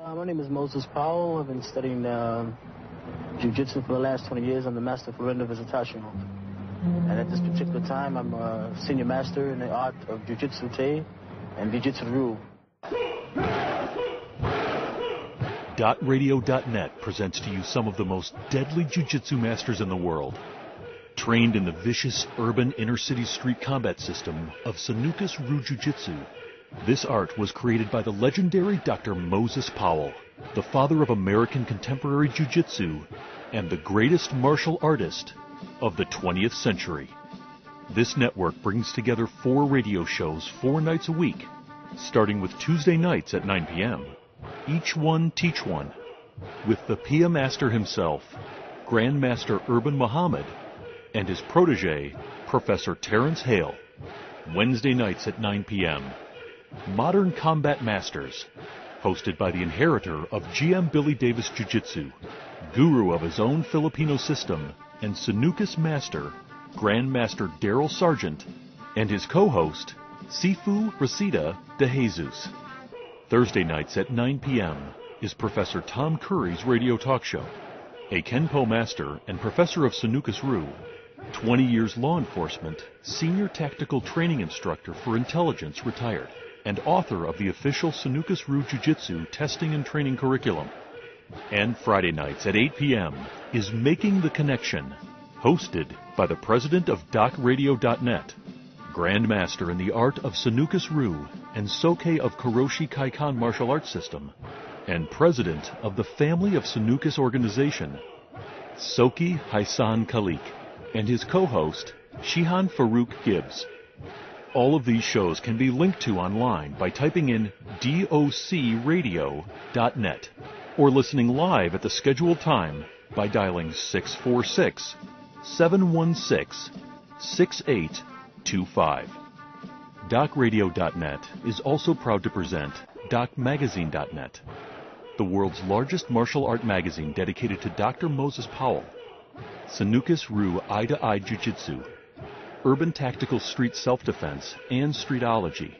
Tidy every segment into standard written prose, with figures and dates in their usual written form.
My name is Moses Powell. I've been studying jiu-jitsu for the last 20 years. I'm the master Furendo Visitational. And at this particular time, I'm a senior master in the art of jiu-jitsu Te and jiu-jitsu Ryu. .radio.net presents to you some of the most deadly jiu-jitsu masters in the world. Trained in the vicious urban inner-city street combat system of Sanuces Ryu Jiu-Jitsu, this art was created by the legendary Dr. Moses Powell, the father of American contemporary jiu-jitsu and the greatest martial artist of the 20th century. This network brings together 4 radio shows 4 nights a week, starting with Tuesday nights at 9 p.m. Each one teach one, with the Pia Master himself, Grandmaster Urban Muhammad, and his protege, Professor Terrence Hale. Wednesday nights at 9 p.m. Modern Combat Masters, hosted by the inheritor of GM Billy Davis Jiu-Jitsu, guru of his own Filipino system, and Sanuces Master, Grandmaster Daryl Sargent, and his co-host, Sifu Reseda de Jesus. Thursday nights at 9 p.m. is Professor Tom Curry's radio talk show. A Kenpo Master and Professor of Sanuces Ryu, 20 years law enforcement, senior tactical training instructor for intelligence retired, and author of the official Sanuces Ryu Jiu-Jitsu testing and training curriculum. And Friday nights at 8 p.m. is Making the Connection, hosted by the president of DocRadio.net, Grandmaster in the art of Sanuces Ryu and Soke of Kyoshi Kaikan martial arts system, and president of the Family of Sanuces organization, Soki Haisan Khalik, and his co-host, Shihan Farouk Gibbs. All of these shows can be linked to online by typing in docradio.net or listening live at the scheduled time by dialing 646-716-6825. DocRadio.net is also proud to present DocMagazine.net, the world's largest martial art magazine dedicated to Dr. Moses Powell, Sanuces Ryu Eye-to-Eye Jiu-Jitsu, Urban Tactical Street Self-Defense, and Streetology.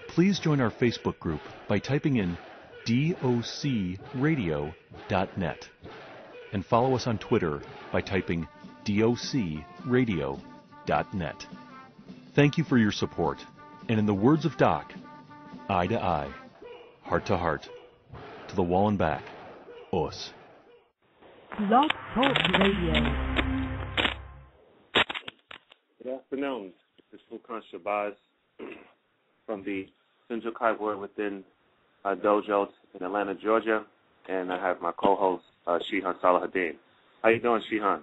Please join our Facebook group by typing in docradio.net and follow us on Twitter by typing docradio.net. Thank you for your support, and in the words of Doc, eye to eye, heart to heart, to the wall and back, us. Blog Talk Radio. Good afternoon. This is Fukan Shabazz from the Sinjukai Word Within Dojo in Atlanta, Georgia, and I have my co-host Shihan Salahuddin. How you doing, Shihan?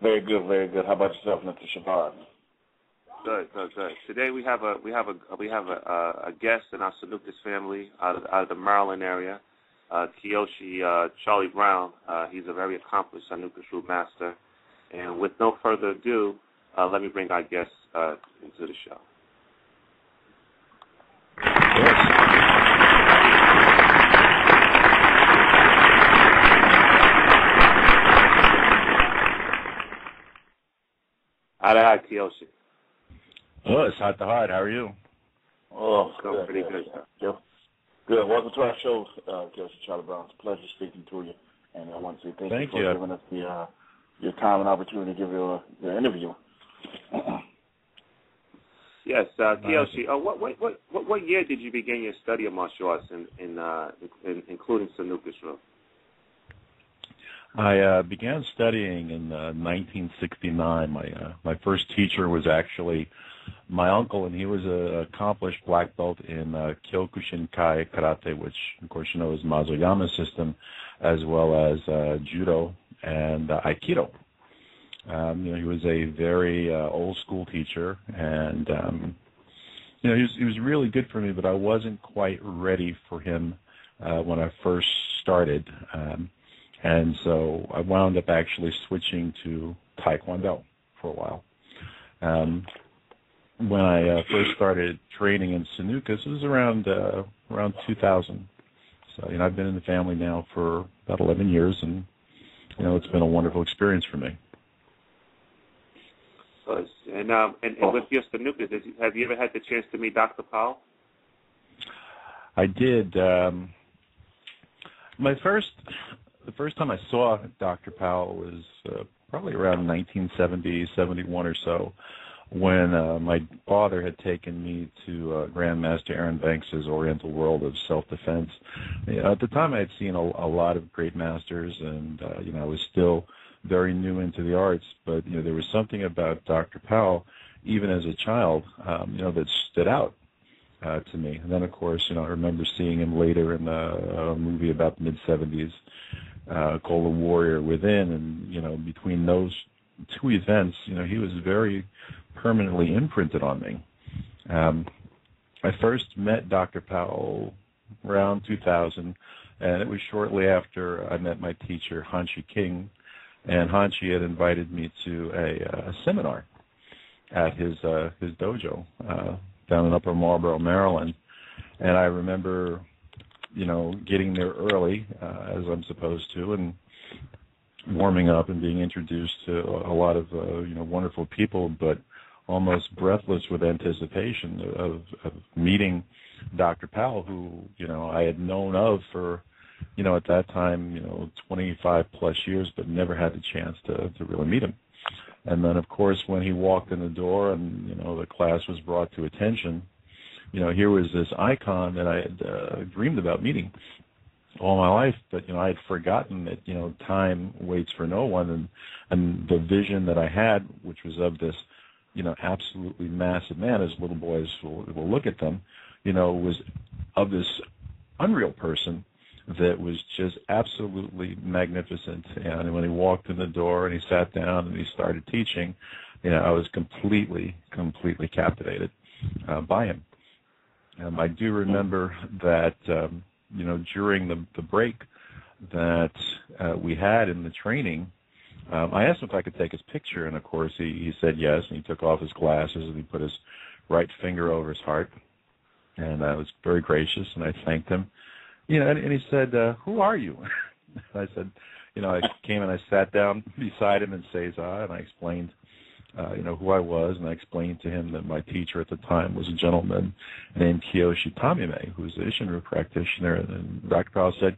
Very good, very good. How about yourself, Mr. Shabazz? Good. Today we have a guest in our Sanuces family out of the Maryland area, Kyoshi Charlie Brown. He's a very accomplished Sanuces Ryu master, and with no further ado, let me bring our guest into the show. Hi, Kyoshi. Oh, it's hot to hard. How are you? Oh, good. Pretty good. Good. Welcome to our show, Kyoshi Charlie Brown. It's a pleasure speaking to you, and I want to say thank you for giving us your time and opportunity to give you the interview. Yes, Kyoshi. What year did you begin your study of martial arts, including Sanuces Ryu? I began studying in 1969. My first teacher was actually my uncle, and he was an accomplished black belt in Kyokushinkai karate, which, of course, you know is Mazoyama system, as well as judo and aikido. He was a very old school teacher, and he was really good for me, but I wasn't quite ready for him when I first started. And so I wound up actually switching to Taekwondo for a while. When I first started training in Sanuces, it was around 2000. So I've been in the family now for about 11 years, and it's been a wonderful experience for me. And with your Sanuces, have you ever had the chance to meet Dr. Powell? I did. The first time I saw Dr. Powell was probably around 1970, 71 or so, when my father had taken me to Grandmaster Aaron Banks's Oriental World of Self-Defense. At the time, I had seen a lot of great masters, and I was still very new into the arts. But there was something about Dr. Powell, even as a child, that stood out to me. And then, of course, I remember seeing him later in a movie about the mid-'70s called The Warrior Within, and between those two events, he was very permanently imprinted on me. I first met Dr. Powell around 2000, and it was shortly after I met my teacher, Hanshi King, and Hanshi had invited me to a seminar at his dojo down in Upper Marlboro, Maryland. And I remember, getting there early, as I'm supposed to, and warming up and being introduced to a lot of, wonderful people, but almost breathless with anticipation of meeting Dr. Powell, who, I had known of for, at that time, 25 plus years, but never had the chance to really meet him. And then, of course, when he walked in the door and, the class was brought to attention, here was this icon that I had dreamed about meeting all my life, but, I had forgotten that, time waits for no one, and the vision that I had, which was of this, absolutely massive man, as little boys will look at them, was of this unreal person that was just absolutely magnificent. And when he walked in the door and he sat down and he started teaching, I was completely captivated by him. I do remember that, during the break that we had in the training, I asked him if I could take his picture, and of course he said yes, and he took off his glasses and he put his right finger over his heart, and I was very gracious, and I thanked him. And he said, "Who are you?" I said, I came and I sat down beside him in Seiza, and I explained, who I was, and I explained to him that my teacher at the time was a gentleman named Kyoshi Tamime, who's an Ishinryu practitioner. And Dr. Powell said,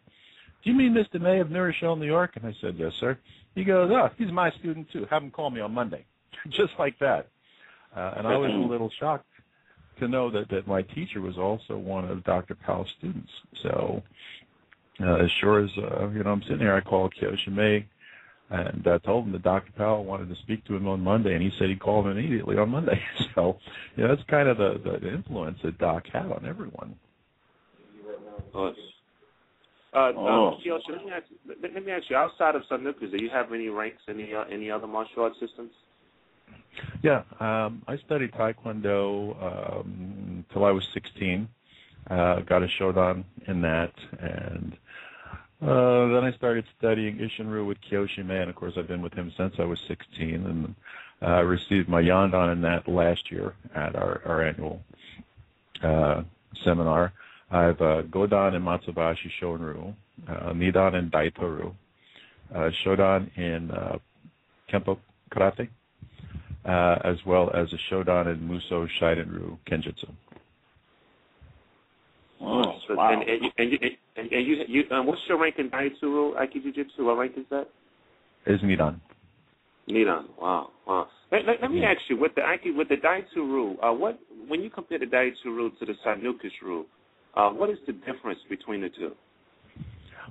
"Do you mean Mr. May of New Rochelle, New York?" And I said, "Yes, sir." He goes, "Oh, he's my student too. Have him call me on Monday." Just like that. And I was a little shocked to know that my teacher was also one of Dr. Powell's students. So as sure as, I'm sitting here, I called Kyoshi May and told him that Dr. Powell wanted to speak to him on Monday, and he said he'd call him immediately on Monday. So, that's kind of the influence that Doc had on everyone. Kyoshi, let me ask you, outside of Sanuces, do you have any ranks in any other martial arts systems? Yeah, I studied Taekwondo until I was 16. Got a Shodan in that, and then I started studying Ishinryu with Kyoshi Mei, and of course I've been with him since I was 16, and received my Yandan in that last year at our annual seminar. I have Godan in Matsubashi Shonryu, Nidan in Daitoru, Shodan in Kempo Karate, as well as a Shodan in Muso Shaidenryu Kenjutsu. Oh, so, wow. And you what's your rank in Daitoru Aikido-Jitsu? What rank is that? Is Nidan. Nidan. Wow. Let me ask you, with the Daitoru, when you compare the Daitoru to the Sanuces, what is the difference between the two?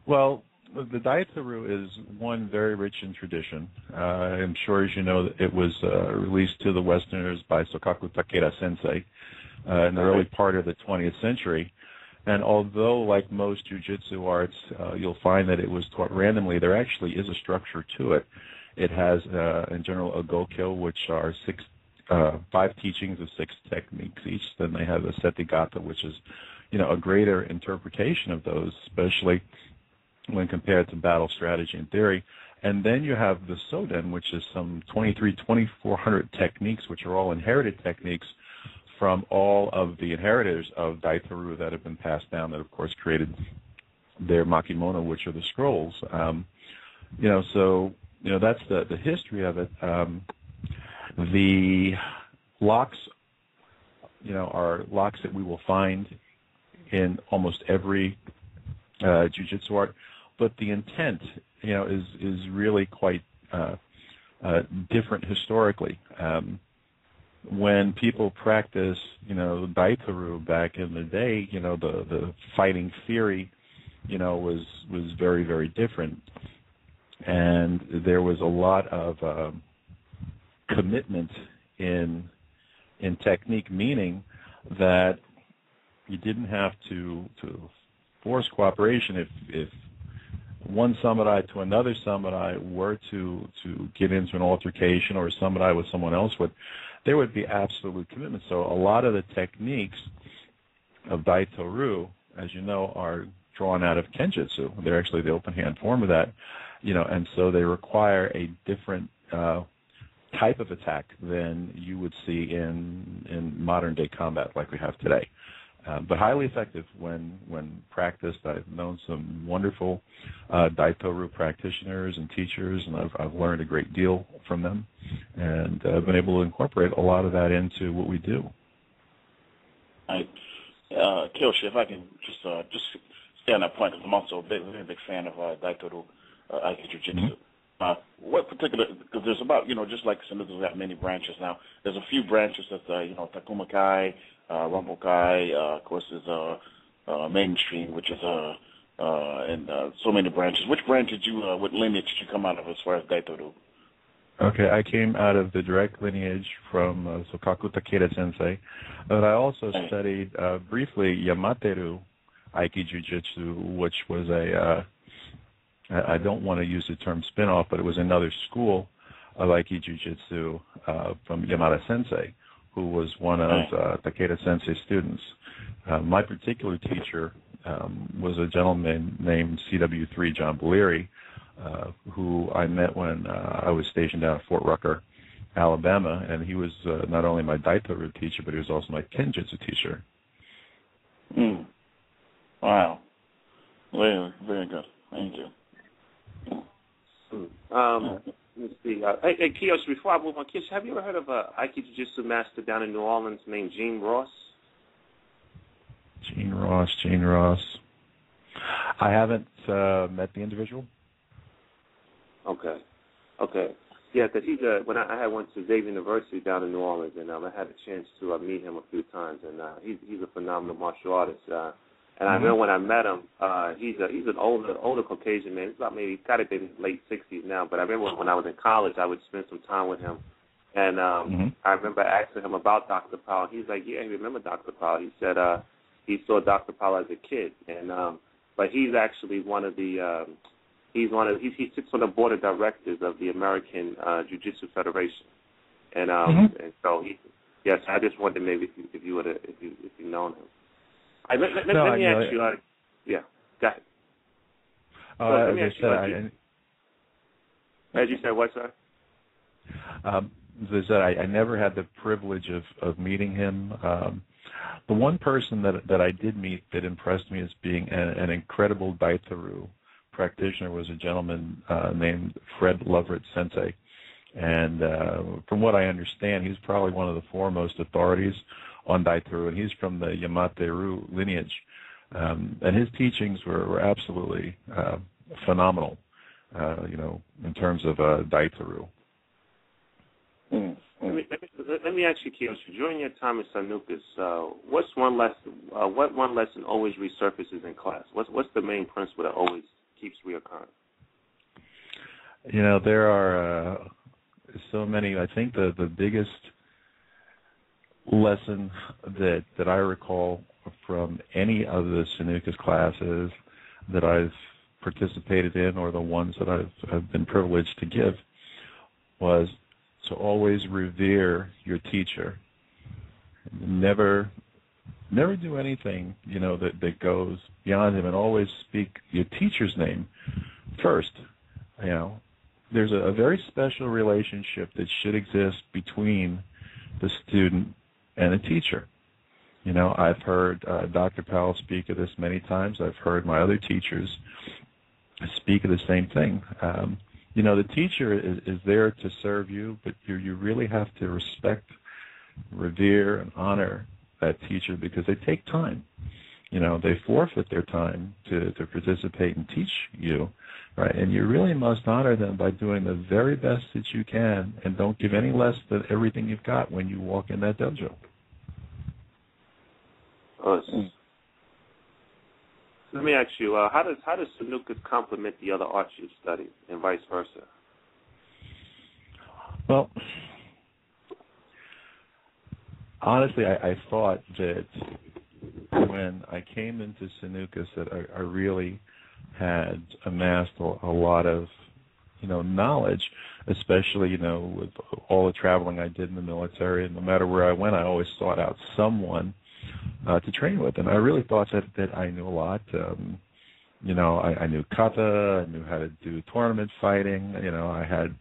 Well, the Daitoru is one very rich in tradition. I'm sure, as you know, that it was released to the Westerners by Sokaku Takeda Sensei in the early part of the 20th century. And although, like most jiu-jitsu arts, you'll find that it was taught randomly, there actually is a structure to it. It has, in general, a gokyo, which are 5 teachings of 6 techniques each. Then they have a setigata, which is, a greater interpretation of those, especially when compared to battle strategy and theory. And then you have the Soden, which is some 2,400 techniques, which are all inherited techniques from all of the inheritors of Daitoru that have been passed down, that of course created their makimono, which are the scrolls. So that's the history of it. The locks, are locks that we will find in almost every jiu-jitsu art. but the intent, is really quite different historically. When people practice, Daitoru back in the day, the fighting theory, was very, very different. And there was a lot of commitment in technique, meaning that you didn't have to force cooperation. If one samurai to another samurai were to get into an altercation, or a samurai with someone else there would be absolute commitment. So a lot of the techniques of Daitoru, as you know, are drawn out of Kenjutsu. They're actually the open hand form of that, and so they require a different type of attack than you would see in modern day combat like we have today. But highly effective when practiced. I've known some wonderful Daitoru practitioners and teachers, and I've learned a great deal from them, and I've been able to incorporate a lot of that into what we do. Kyoshi, if I can just stay on that point, because I'm also a very big fan of Daitoru Aikido Jiu-Jitsu. What particular, because there's about, just like Sanuces, we have many branches now. There's a few branches that, Takuma Kai, Rumble Kai, of course, is mainstream, which is, and so many branches. Which branch did you, what lineage did you come out of as far as Daitoru? Okay, I came out of the direct lineage from Sokaku Takeda Sensei, but I also studied briefly Yamateru Aiki Jiu-Jitsu, which was I don't want to use the term spin-off, but it was another school of Aiki Jiu-Jitsu from Yamada Sensei, who was one of Takeda Sensei's students. My particular teacher was a gentleman named CW3 John Belliri, who I met when I was stationed down at Fort Rucker, Alabama, and he was not only my Daitoru teacher, but he was also my Kenjutsu teacher. Wow. Very, very good. Thank you. Let's see. Hey, Kyoshi, before I move on, Kyoshi, have you ever heard of a Aiki Jiu-Jitsu master down in New Orleans named Gene Ross? Gene Ross. I haven't met the individual. Okay. Yeah, because when I went to Xavier University down in New Orleans, and I had a chance to meet him a few times, and he's a phenomenal martial artist. And I remember when I met him, he's an older Caucasian man. He's about maybe got to be in his late 60s now. But I remember when I was in college, I would spend some time with him. And I remember asking him about Dr. Powell. He's like, yeah, he remembered Dr. Powell. He said he saw Dr. Powell as a kid. And but he's actually one of the he sits on the board of directors of the American Jiu-Jitsu Federation. And and so yes, I just wondered maybe if you known him. Let me ask you. Yeah, go ahead. Let me ask you. As you said, what, sir? As I said, I never had the privilege of meeting him. The one person that I did meet that impressed me as being an incredible Daitoru practitioner was a gentleman named Fred Loverit Sensei. And from what I understand, he's probably one of the foremost authorities on Daitoru, and he's from the Yamateru lineage. And his teachings were absolutely phenomenal, in terms of Daitoru. Let me ask you, Kyoshi, during your time at Sanuces, what one lesson always resurfaces in class? What's the main principle that always keeps reoccurring? There are so many. I think the biggest lesson that I recall from any of the Sanuces classes that I've participated in, or the ones that I've been privileged to give, was to always revere your teacher. Never do anything that goes beyond him, and always speak your teacher's name first. There's a very special relationship that should exist between the student and a teacher. I've heard Dr. Powell speak of this many times. I've heard my other teachers speak of the same thing. The teacher is there to serve you, but you really have to respect, revere, and honor that teacher, because they take time. they forfeit their time to participate and teach you, right? And you really must honor them by doing the very best that you can, and don't give any less than everything you've got when you walk in that dojo. Let me ask you, how does Sanuces complement the other arts you study, and vice versa? Well, honestly, I thought that when I came into Sanuces that I really had amassed a lot of, knowledge, especially, with all the traveling I did in the military. And no matter where I went, I always sought out someone to train with. And I really thought that I knew a lot. I knew kata, I knew how to do tournament fighting. I had,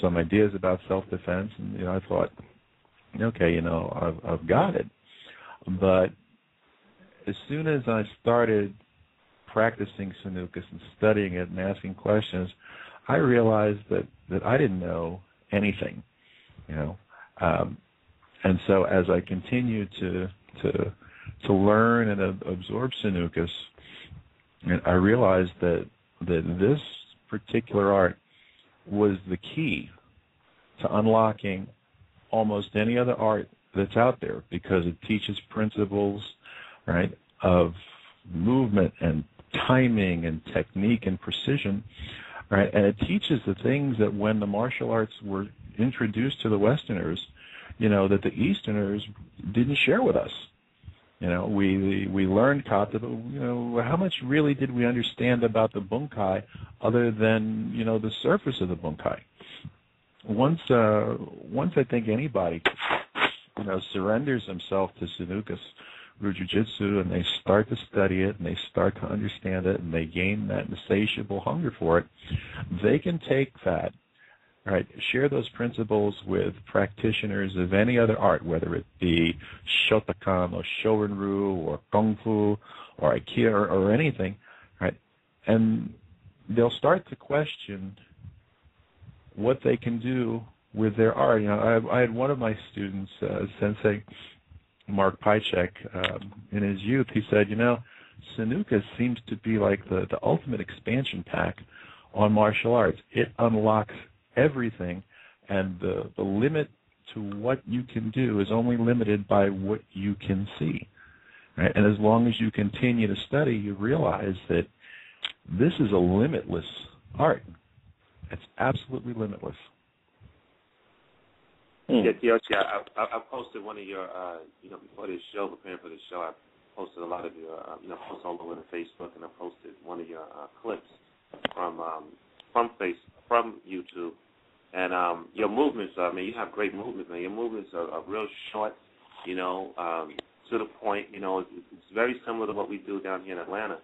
some ideas about self-defense. And, I thought, okay, I've got it. But as soon as I started practicing Sanuces and studying it and asking questions, I realized that I didn't know anything, and so as I continued to learn and absorb Sanuces, and I realized that this particular art was the key to unlocking almost any other art that's out there, because it teaches principles, right, of movement and timing and technique and precision, right? And it teaches the things that when the martial arts were introduced to the Westerners, that the Easterners didn't share with us. We learned kata, but how much really did we understand about the bunkai other than the surface of the bunkai? Once I think anybody surrenders himself to Sanuces Rujujitsu, and they start to study it, and they start to understand it, and they gain that insatiable hunger for it, they can take that, right, share those principles with practitioners of any other art, whether it be Shotokan or Shorin-ryu or Kung Fu or Aikido or anything, right, and they'll start to question what they can do with their art. I had one of my students, Sensei Mark Pychek, in his youth, he said, Sanuces seems to be like the ultimate expansion pack on martial arts. It unlocks everything, and the limit to what you can do is only limited by what you can see. Right? And as long as you continue to study, you realize that this is a limitless art. It's absolutely limitless. Yeah, Kyoshi, I posted one of your, before this show, preparing for this show, I posted a lot of your, posts all over Facebook, and I posted one of your clips from YouTube, and your movements. You have great movements, man. Your movements are real short, to the point. It's very similar to what we do down here in Atlanta.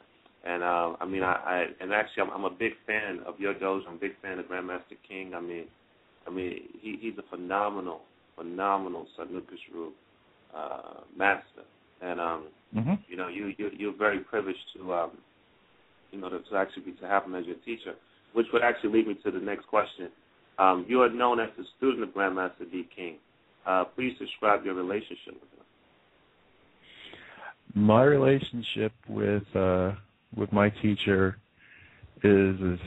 And actually, I'm a big fan of your dojo. I'm a big fan of Grandmaster King. He's a phenomenal Sanuces-ryu master, and you're very privileged to to have him as your teacher, which would actually lead me to the next question. You are known as the student of Grandmaster D. King. Please describe your relationship with him. My relationship with my teacher is as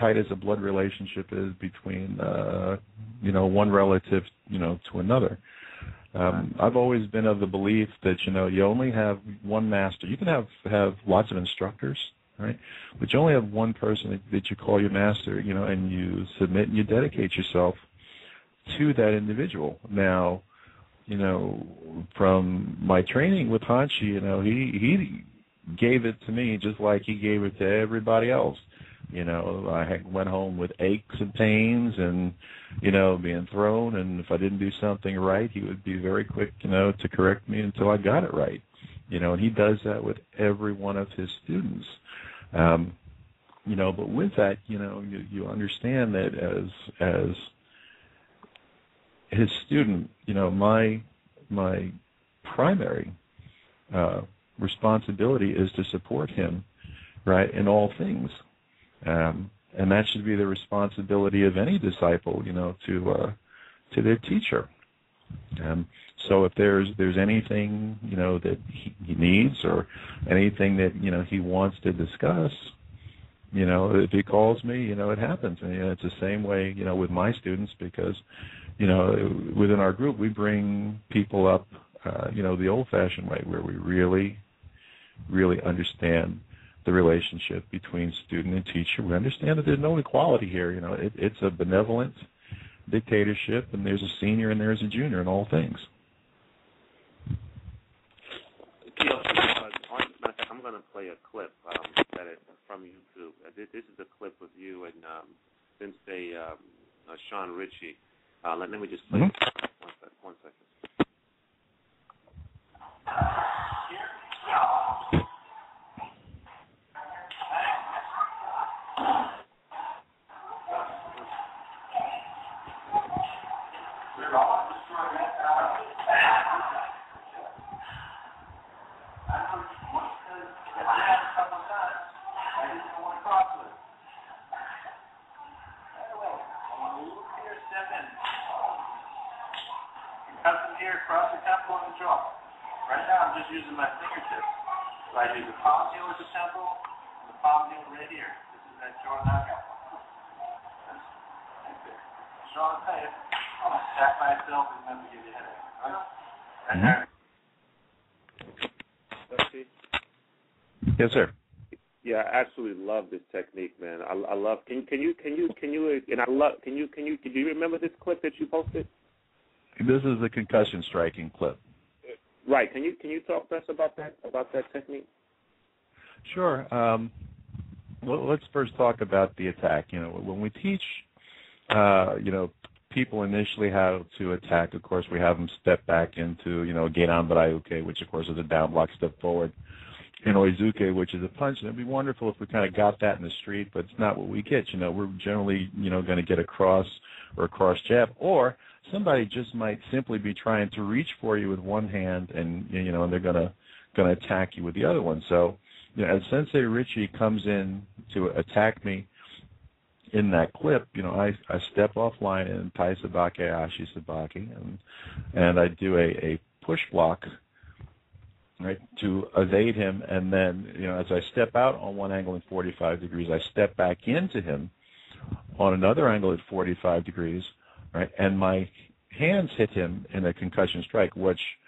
tight as a blood relationship is between one relative to another. I've always been of the belief that you only have one master. You can have lots of instructors, right? But you only have one person that you call your master, and you submit and you dedicate yourself to that individual. Now, from my training with Hanshi, he gave it to me just like he gave it to everybody else. I went home with aches and pains and, being thrown, and if I didn't do something right, he would be very quick, to correct me until I got it right. And he does that with every one of his students. But with that, you understand that as his student, my primary responsibility is to support him, right, in all things. And that should be the responsibility of any disciple, to their teacher. So if there's anything, that he needs or anything that, he wants to discuss, if he calls me, it happens. And it's the same way, with my students because, within our group, we bring people up, the old-fashioned way where we really, really understand the relationship between student and teacher. We understand that there's no equality here. It's a benevolent dictatorship, and there's a senior and there's a junior in all things. I'm going to play a clip that is from YouTube. This is a clip of you and Sensei Sean Ritchie. Let me just play it. One second. Across the temple and the jaw. Right now, I'm just using my fingertips. So I do the palm heel at the temple, and the palm heel right here. This is that jaw knockout. Right there. Sean, hey, I'm going to tap myself and never give you a headache. Right? Yes, sir. Yeah, I absolutely love this technique, man. I love. Can you? And I love. Can you? Do you remember this clip that you posted? This is the concussion striking clip. Right. Can you talk to us about that technique? Sure. Well, let's first talk about the attack. When we teach, people initially how to attack, of course, we have them step back into, Geidan Baraiuke, which, of course, is a down block, step forward. Oizuke, which is a punch. And it'd be wonderful if we kind of got that in the street, but it's not what we get. We're generally, going to get a cross or a cross jab, or somebody just might simply be trying to reach for you with one hand, and and they're going to attack you with the other one. So, as Sensei Ritchie comes in to attack me in that clip, I step offline in Tai Sabake, Ashi Sabake, and I do a push block, right, to evade him, and then as I step out on one angle at 45 degrees, I step back into him on another angle at 45 degrees. Right, and my hands hit him in a concussion strike, which,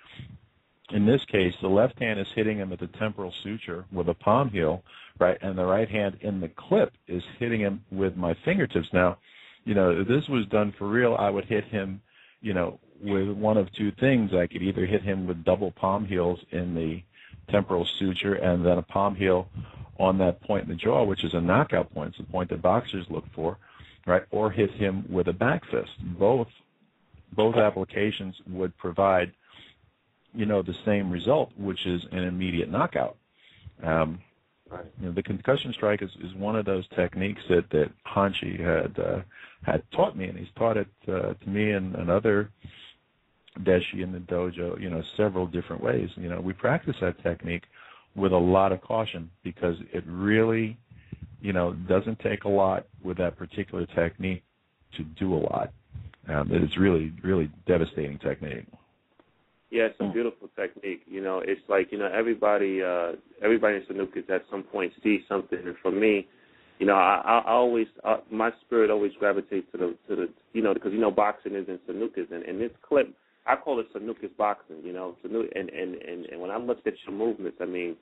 in this case, the left hand is hitting him at the temporal suture with a palm heel, right, and the right hand in the clip is hitting him with my fingertips. Now, if this was done for real, I would hit him, with one of two things. I could either hit him with double palm heels in the temporal suture and then a palm heel on that point in the jaw, which is a knockout point. It's the point that boxers look for. Right, or hit him with a back fist. Both applications would provide, the same result, which is an immediate knockout. The concussion strike is one of those techniques that Hanshi had taught me, and he's taught it to me and other deshi in the dojo, several different ways. We practice that technique with a lot of caution because it really doesn't take a lot with that particular technique to do a lot. It's really, really devastating technique. Yeah, it's a beautiful technique. It's like, everybody in Sanuces at some point sees something. And for me, I always, my spirit always gravitates to the because, boxing is in Sanuces. And this clip, I call it Sanuces boxing, and when I looked at your movements, I mean,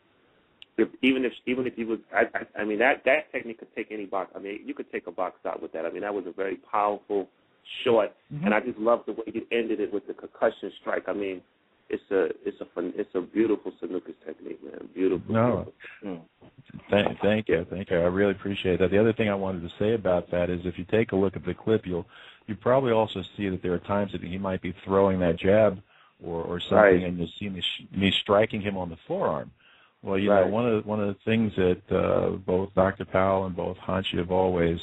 even if you was, that technique could take any box. You could take a box out with that. That was a very powerful shot, and I just love the way you ended it with the concussion strike. It's a beautiful Sanuces technique, man. Beautiful. No, thank you. I really appreciate that. The other thing I wanted to say about that is, if you take a look at the clip, you probably also see that there are times that he might be throwing that jab or something, right, and you'll see me striking him on the forearm. Well, right, one of the things that both Dr. Powell and both Hanshi have always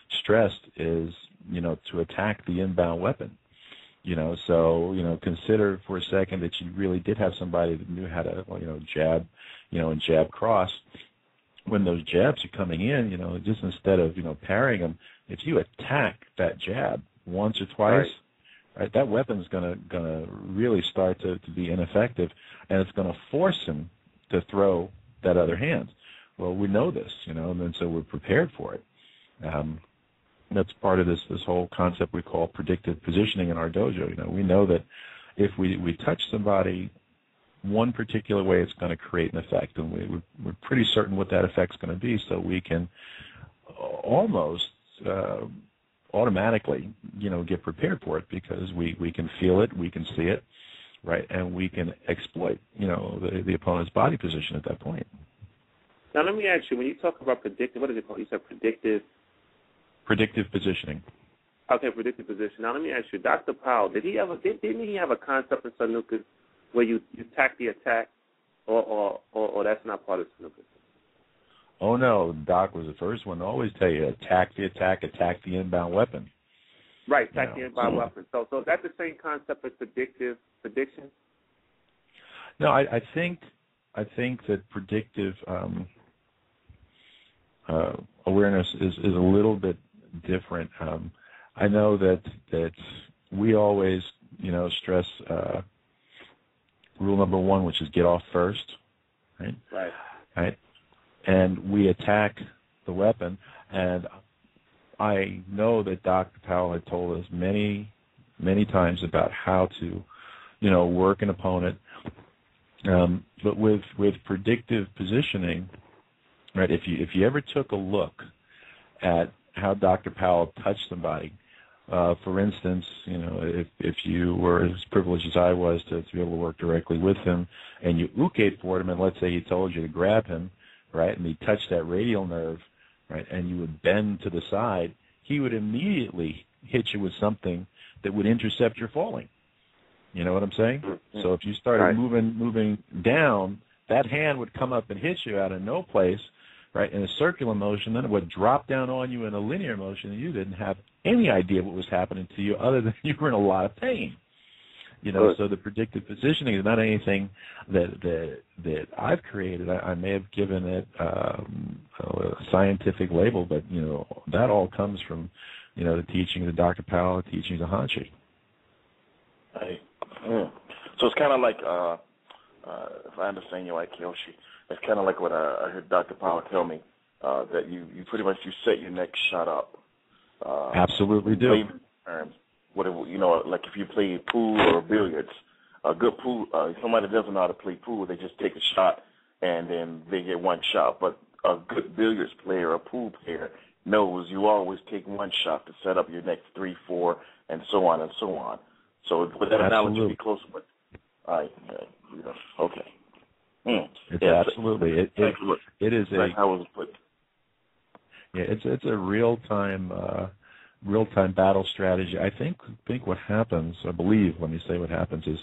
stressed is, to attack the inbound weapon. So, consider for a second that you really did have somebody that knew how to, jab, and jab cross. When those jabs are coming in, just instead of, parrying them, if you attack that jab once or twice, right? That weapon's gonna really start to be ineffective, and it's gonna force him to throw that other hand. Well, we know this, and so we're prepared for it. That's part of this whole concept we call predictive positioning in our dojo. We know that if we touch somebody one particular way, it's going to create an effect, and we're pretty certain what that effect's going to be, so we can almost automatically, get prepared for it because we can feel it, we can see it, right, and we can exploit, the opponent's body position at that point. Now, let me ask you, when you talk about predictive, what is it called? You said predictive? Predictive positioning. Okay, predictive position. Now, let me ask you, Dr. Powell, didn't he have a concept in Sanuces where you tack the attack, or that's not part of Sanuces? Oh, no, Doc was the first one to always tell you, attack the attack, attack the inbound weapon. Right, attack the inbound weapon. So is that the same concept as prediction? No, I think that predictive awareness is a little bit different. I know that we always, stress rule number one, which is get off first, right? Right. And we attack the weapon, and I know that Dr. Powell had told us many, many times about how to, work an opponent. But with predictive positioning, right? If you ever took a look at how Dr. Powell touched somebody, for instance, if you were as privileged as I was to be able to work directly with him, and you uked for him, and let's say he told you to grab him, right, and he touched that radial nerve, right, and you would bend to the side, he would immediately hit you with something that would intercept your falling. You know what I'm saying? Mm-hmm. So if you started moving down, that hand would come up and hit you out of no place, right, in a circular motion. Then it would drop down on you in a linear motion, and you didn't have any idea what was happening to you other than you were in a lot of pain. So the predictive positioning is not anything that I've created. I may have given it a scientific label, but, that all comes from, the teachings of Dr. Powell, the teachings of Hanshi. Right. So it's kind of like, if I understand you right, Kyoshi, it's kind of like what I heard Dr. Powell tell me, that you pretty much set your next shot up. Absolutely do. Like if you play pool or billiards, a good pool, somebody that doesn't know how to play pool, they just take a shot and then they get one shot. But a good billiards player, a pool player, knows you always take one shot to set up your next 3, 4, and so on and so on. So with that analogy, be close with. All right. Okay. It's absolutely. It is a. How was it put? Yeah, it's a real time battle strategy. I think what happens, I believe, let me say what happens is,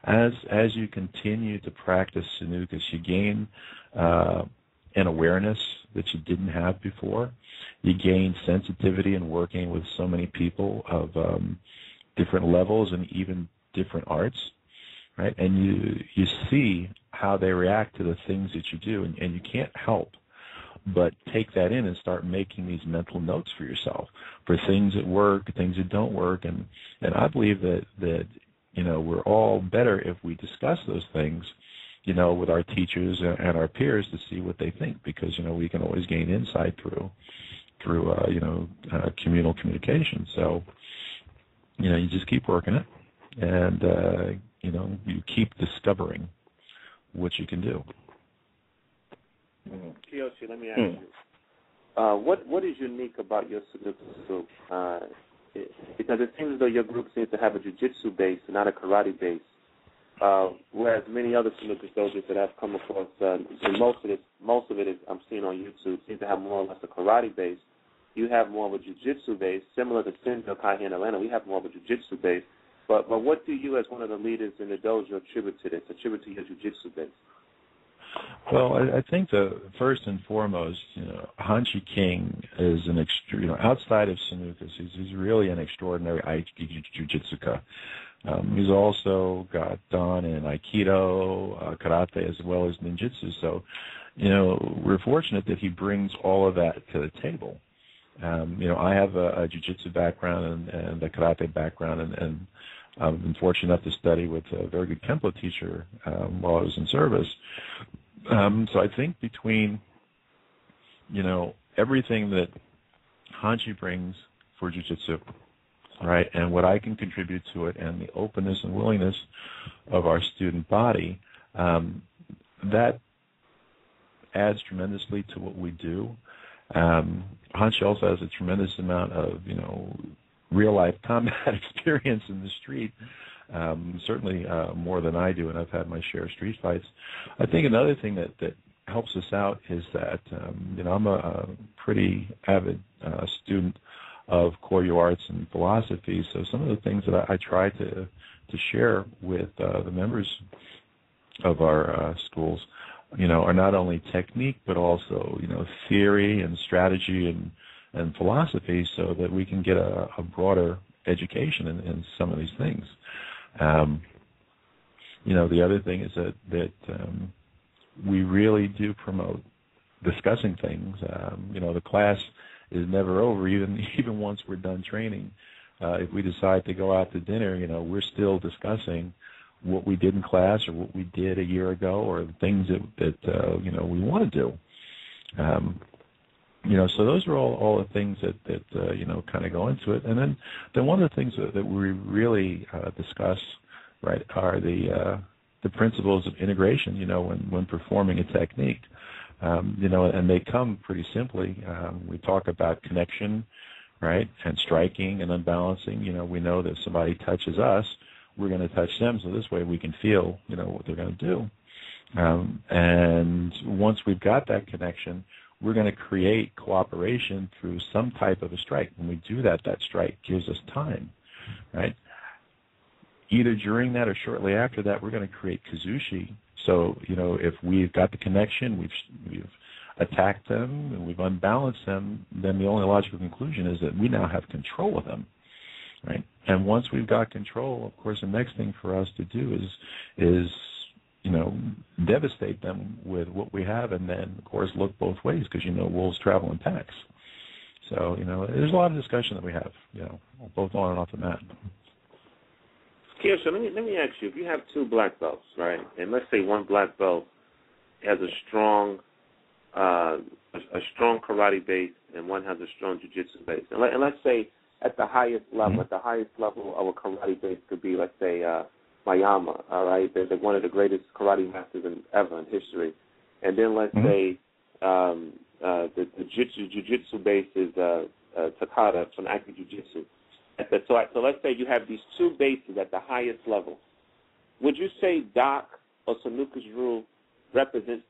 as you continue to practice Sanuces, you gain an awareness that you didn't have before. You gain sensitivity in working with so many people of different levels and even different arts, right? And you see how they react to the things that you do, and you can't help but take that in and start making these mental notes for yourself for things that work, things that don't work, and I believe that we're all better if we discuss those things, with our teachers and our peers to see what they think, because we can always gain insight through communal communication. So you just keep working it, and you keep discovering what you can do. Kyoshi, let me ask you, what is unique about your Sanuces group? Because it seems as though your group seems to have a jiu-jitsu base and not a karate base, whereas many other Sanuces dojos that I've come across, and most of it is I'm seeing on YouTube, seem to have more or less a karate base. You have more of a jiu-jitsu base, similar to Sinjo Kai here in Atlanta. We have more of a jiu-jitsu base. But what do you, as one of the leaders in the dojo, attribute to this? Attribute to your jiu-jitsu base? Well, I think first and foremost, Hanshi King is outside of Sanuces, he's really an extraordinary Aikido jiu-jitsuka. He's also got Dan in Aikido, karate, as well as ninjutsu. So, we're fortunate that he brings all of that to the table. I have a jiu-jitsu background and a karate background, and I've been fortunate enough to study with a very good Kempo teacher while I was in service. So I think between, everything that Hanshi brings for jiu-jitsu, right, and what I can contribute to it, and the openness and willingness of our student body, that adds tremendously to what we do. Hanshi also has a tremendous amount of, real-life combat experience in the street, certainly more than I do, and I've had my share of street fights. I think another thing that helps us out is that, I'm a pretty avid student of Koryo arts and philosophy, so some of the things that I try to share with the members of our schools, are not only technique, but also, theory and strategy and philosophy, so that we can get a broader education in some of these things. The other thing is that we really do promote discussing things. The class is never over, even once we're done training. If we decide to go out to dinner, we're still discussing what we did in class or what we did a year ago, or the things that we want to do. So those are all the things that kind of go into it. And then one of the things that we really discuss, right, are the principles of integration, when performing a technique. And they come pretty simply. We talk about connection, right, and striking and unbalancing. We know that if somebody touches us, we're going to touch them, so this way we can feel, what they're going to do. And once we've got that connection, we're going to create cooperation through some type of a strike. When we do that, that strike gives us time, right? Either during that or shortly after that, we're going to create kazushi. So, if we've got the connection, we've attacked them, and we've unbalanced them, then the only logical conclusion is that we now have control of them, right? And once we've got control, of course, the next thing for us to do is devastate them with what we have, and then, of course, look both ways, because, wolves travel in packs. So, there's a lot of discussion that we have, both on and off the mat. Kyoshi, let me ask you, if you have two black belts, right, and let's say one black belt has a strong karate base and one has a strong jiu-jitsu base, and let's say at the highest level, of a karate base could be, let's say, Mayama, all right? They're one of the greatest karate masters ever in history. And then let's say the jiu-jitsu base is Takada from Aki Jiu-Jitsu. So let's say you have these two bases at the highest level. Would you say Doc or Sanuces rule represents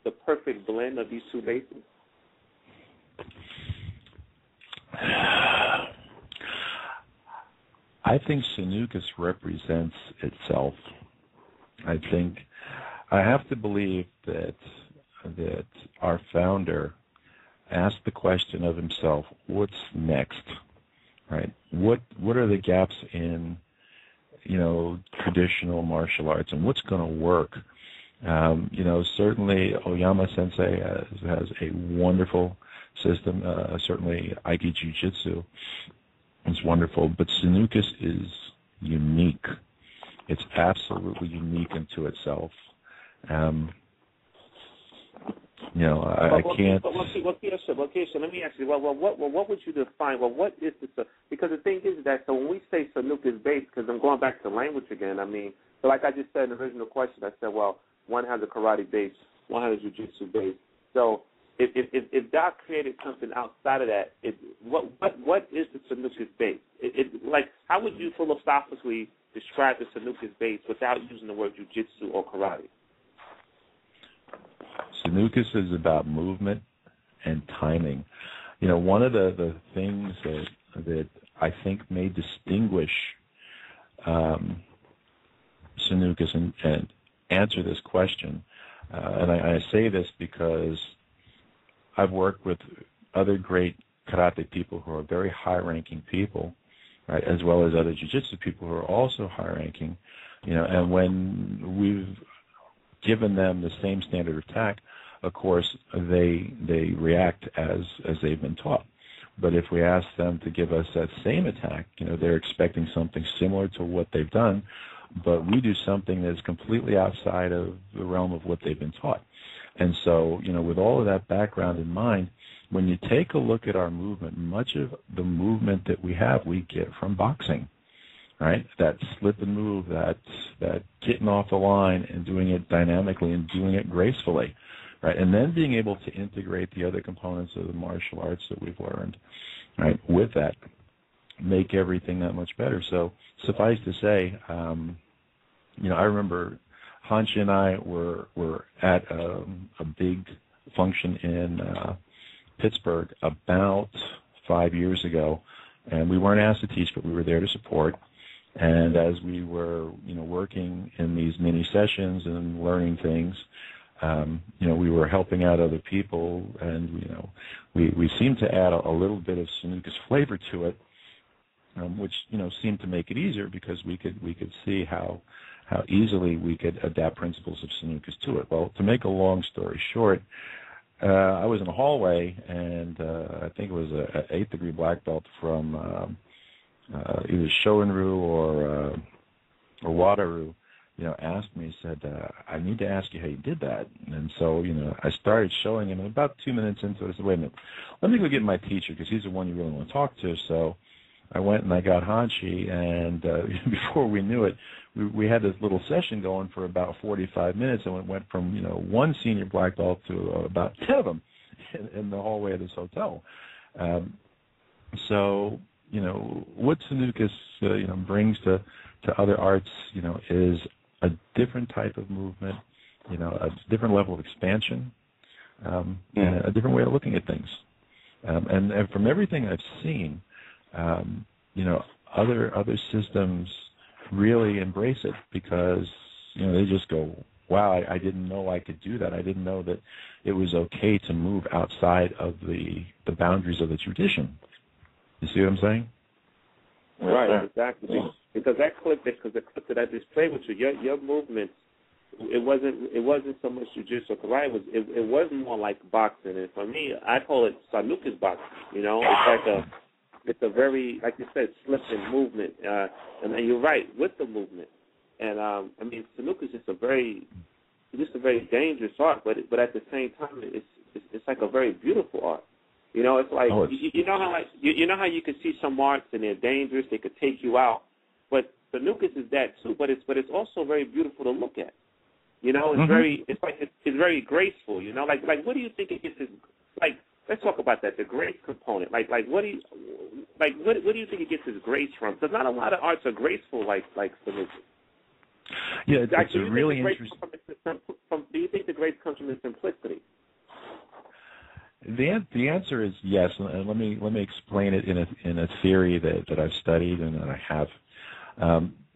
the perfect blend of these two bases? I think Sanuces represents itself. I think I have to believe that our founder asked the question of himself, what's next, right? What are the gaps in, traditional martial arts, and what's going to work? Certainly Oyama Sensei has a wonderful system, certainly Aiki Jiu-Jitsu. It's wonderful, but Sanuces is unique. It's absolutely unique into itself. I can't. Kyoshi, let me ask you. What would you define? What is this? Because the thing is that when we say Sanuces base, because I'm going back to language again. So like I just said in the original question, I said, well, one has a karate base, one has a jiu-jitsu base. So if Doc created something outside of that, what is the Sanuces base? How would you philosophically describe the Sanuces base without using the word jiu-jitsu or karate? Sanuces is about movement and timing. One of the things that I think may distinguish Sanuces and answer this question, and I say this because I've worked with other great karate people who are very high-ranking people, right, as well as other jiu-jitsu people who are also high-ranking, and when we've given them the same standard of attack, of course, they react as they've been taught. But if we ask them to give us that same attack, they're expecting something similar to what they've done, but we do something that's completely outside of the realm of what they've been taught. And so, with all of that background in mind, when you take a look at our movement, much of the movement that we have, we get from boxing, right? That slip and move, that getting off the line and doing it dynamically and doing it gracefully, right? And then being able to integrate the other components of the martial arts that we've learned, right? With that, make everything that much better. So suffice to say, I remember Hanshi and I were at a big function in Pittsburgh about 5 years ago, and we weren't asked to teach, but we were there to support. And as we were, working in these mini sessions and learning things, we were helping out other people, and we seemed to add a little bit of Sanuces flavor to it, which seemed to make it easier because we could see how easily we could adapt principles of Sanuces to it. Well, to make a long story short, I was in a hallway, and I think it was an 8th degree black belt from either Shoinryu or Wadaru, asked me, said, I need to ask you how you did that. And so, I started showing him, and about 2 minutes into it, I said, wait a minute, let me go get my teacher because he's the one you really want to talk to. So I went and I got Hanshi, and before we knew it, we had this little session going for about 45 minutes, and it went from, one senior black belt to about 10 of them in the hallway of this hotel. So, what Sanuces, brings to other arts, is a different type of movement, a different level of expansion, and a different way of looking at things. And from everything I've seen, other systems really embrace it because, they just go, wow, I didn't know I could do that. I didn't know that it was okay to move outside of the boundaries of the tradition. You see what I'm saying? Right, exactly. Because the clip that I just played with you, your movements, it wasn't so much jiu-jitsu or karate. It was more like boxing, and for me, I call it Sanuces boxing. It's a very, like you said, slip and movement, and you're right with the movement. And Sanuces is a very dangerous art, but at the same time, it's like a very beautiful art. It's like you know how you can see some arts and they're dangerous, they could take you out, but Sanuces is that too. But it's also very beautiful to look at. It's very graceful. Like what do you think it gets? Let's talk about that, the grace component. What do you think it gets its grace from? Because not a lot of arts are graceful like Sanuces. Yeah, it's a really interesting. Do you think the grace comes from the simplicity? The answer is yes, and let me explain it in a theory that I've studied and that I have.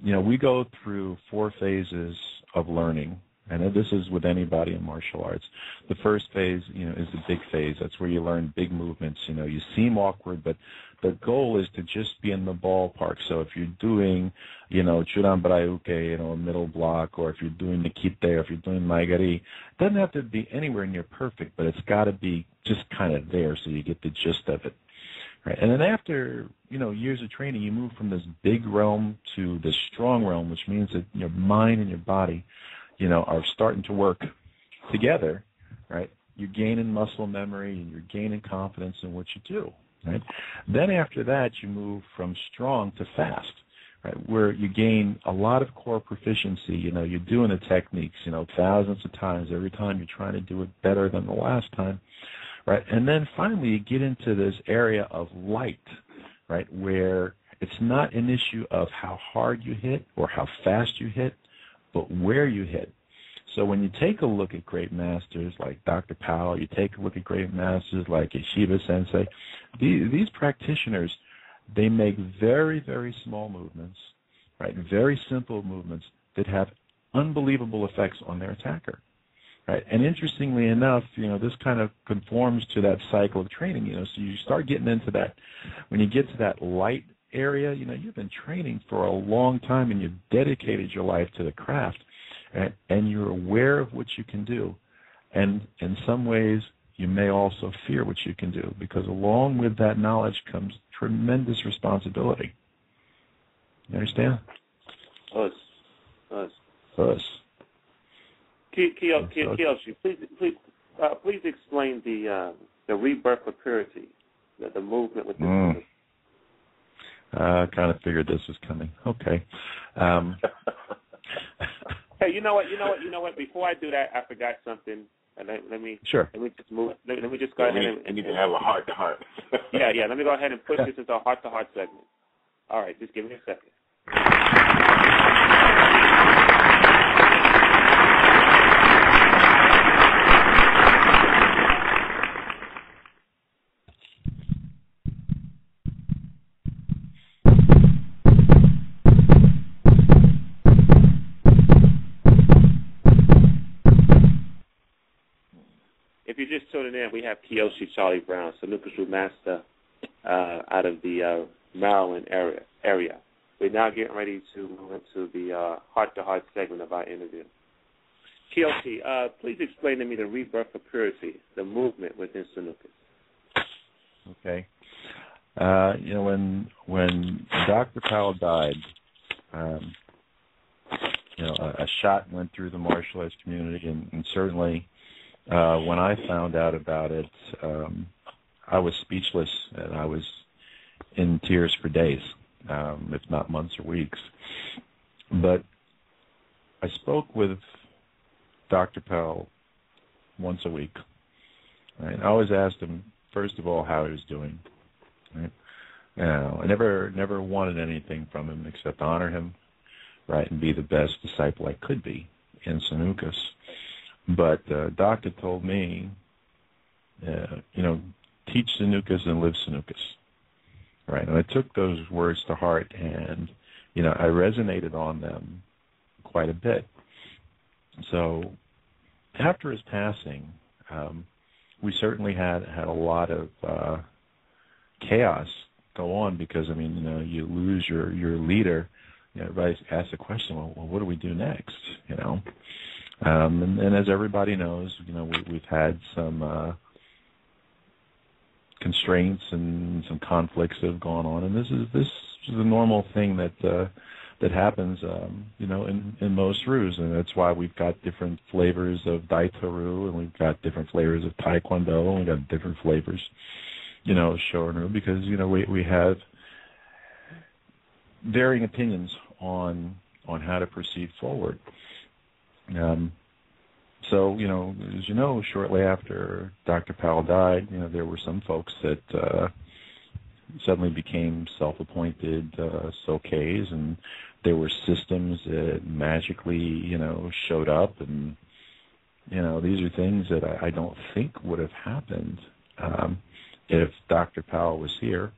We go through 4 phases of learning, and this is with anybody in martial arts. The first phase, is the big phase. That's where you learn big movements. You seem awkward, but the goal is to just be in the ballpark. So if you're doing, Churanbarayuke, a middle block, or if you're doing Nikite, or if you're doing Maigari, it doesn't have to be anywhere near perfect, but it's got to be just kind of there so you get the gist of it. Right? And then after, years of training, you move from this big realm to this strong realm, which means that your mind and your body, are starting to work together, right? You're gaining muscle memory and you're gaining confidence in what you do, right? Then after that, you move from strong to fast, right? Where you gain a lot of core proficiency. You're doing the techniques, thousands of times. Every time you're trying to do it better than the last time, right? And then finally, you get into this area of light, right? Where it's not an issue of how hard you hit or how fast you hit, but where you hit. So when you take a look at great masters like Dr. Powell, you take a look at great masters like Yeshiva Sensei, these practitioners, they make very, very small movements, right? Very simple movements that have unbelievable effects on their attacker, right? And interestingly enough, this kind of conforms to that cycle of training, so you start getting into that. When you get to that light area, you've been training for a long time and you've dedicated your life to the craft, right? And you're aware of what you can do. And in some ways, you may also fear what you can do, because along with that knowledge comes tremendous responsibility. You understand? Us. Kyoshi, please explain the rebirth of purity, the movement with the I kind of figured this was coming. Okay. Hey, you know what? Before I do that, I forgot something. Let me just move. Let me just go ahead and need to have a heart to heart. Yeah. Let me go ahead and push this into a heart to heart segment. All right, just give me a second. If you're just tuning in, we have Kyoshi Charlie Brown, Sanuces Root Master out of the Maryland area. We're now getting ready to move into the heart-to-heart segment of our interview. Kyoshi, please explain to me the rebirth of purity, the movement within Sanuces. Okay. When Dr. Powell died, a shot went through the martial arts community, and certainly when I found out about it, I was speechless, and I was in tears for days, if not months or weeks. But I spoke with Dr. Powell once a week. Right? I always asked him, first of all, how he was doing. Right? I never wanted anything from him except honor him, right, and be the best disciple I could be in Sanuces. But Doctor told me, teach Sanuces and live Sanuces. Right, and I took those words to heart, and I resonated on them quite a bit. So after his passing, we certainly had a lot of chaos go on, because you lose your leader. Everybody asks the question, well, what do we do next? And as everybody knows, we've had some constraints and some conflicts that have gone on, and this is a normal thing that happens, in most Rus, and that's why we've got different flavors of Daito-Ru, and we've got different flavors of Taekwondo, and we've got different flavors, Shorin-Ru, because we have varying opinions on how to proceed forward. So, as you know, shortly after Dr. Powell died, there were some folks that suddenly became self-appointed Sokeis, and there were systems that magically, showed up, and, these are things that I don't think would have happened if Dr. Powell was here.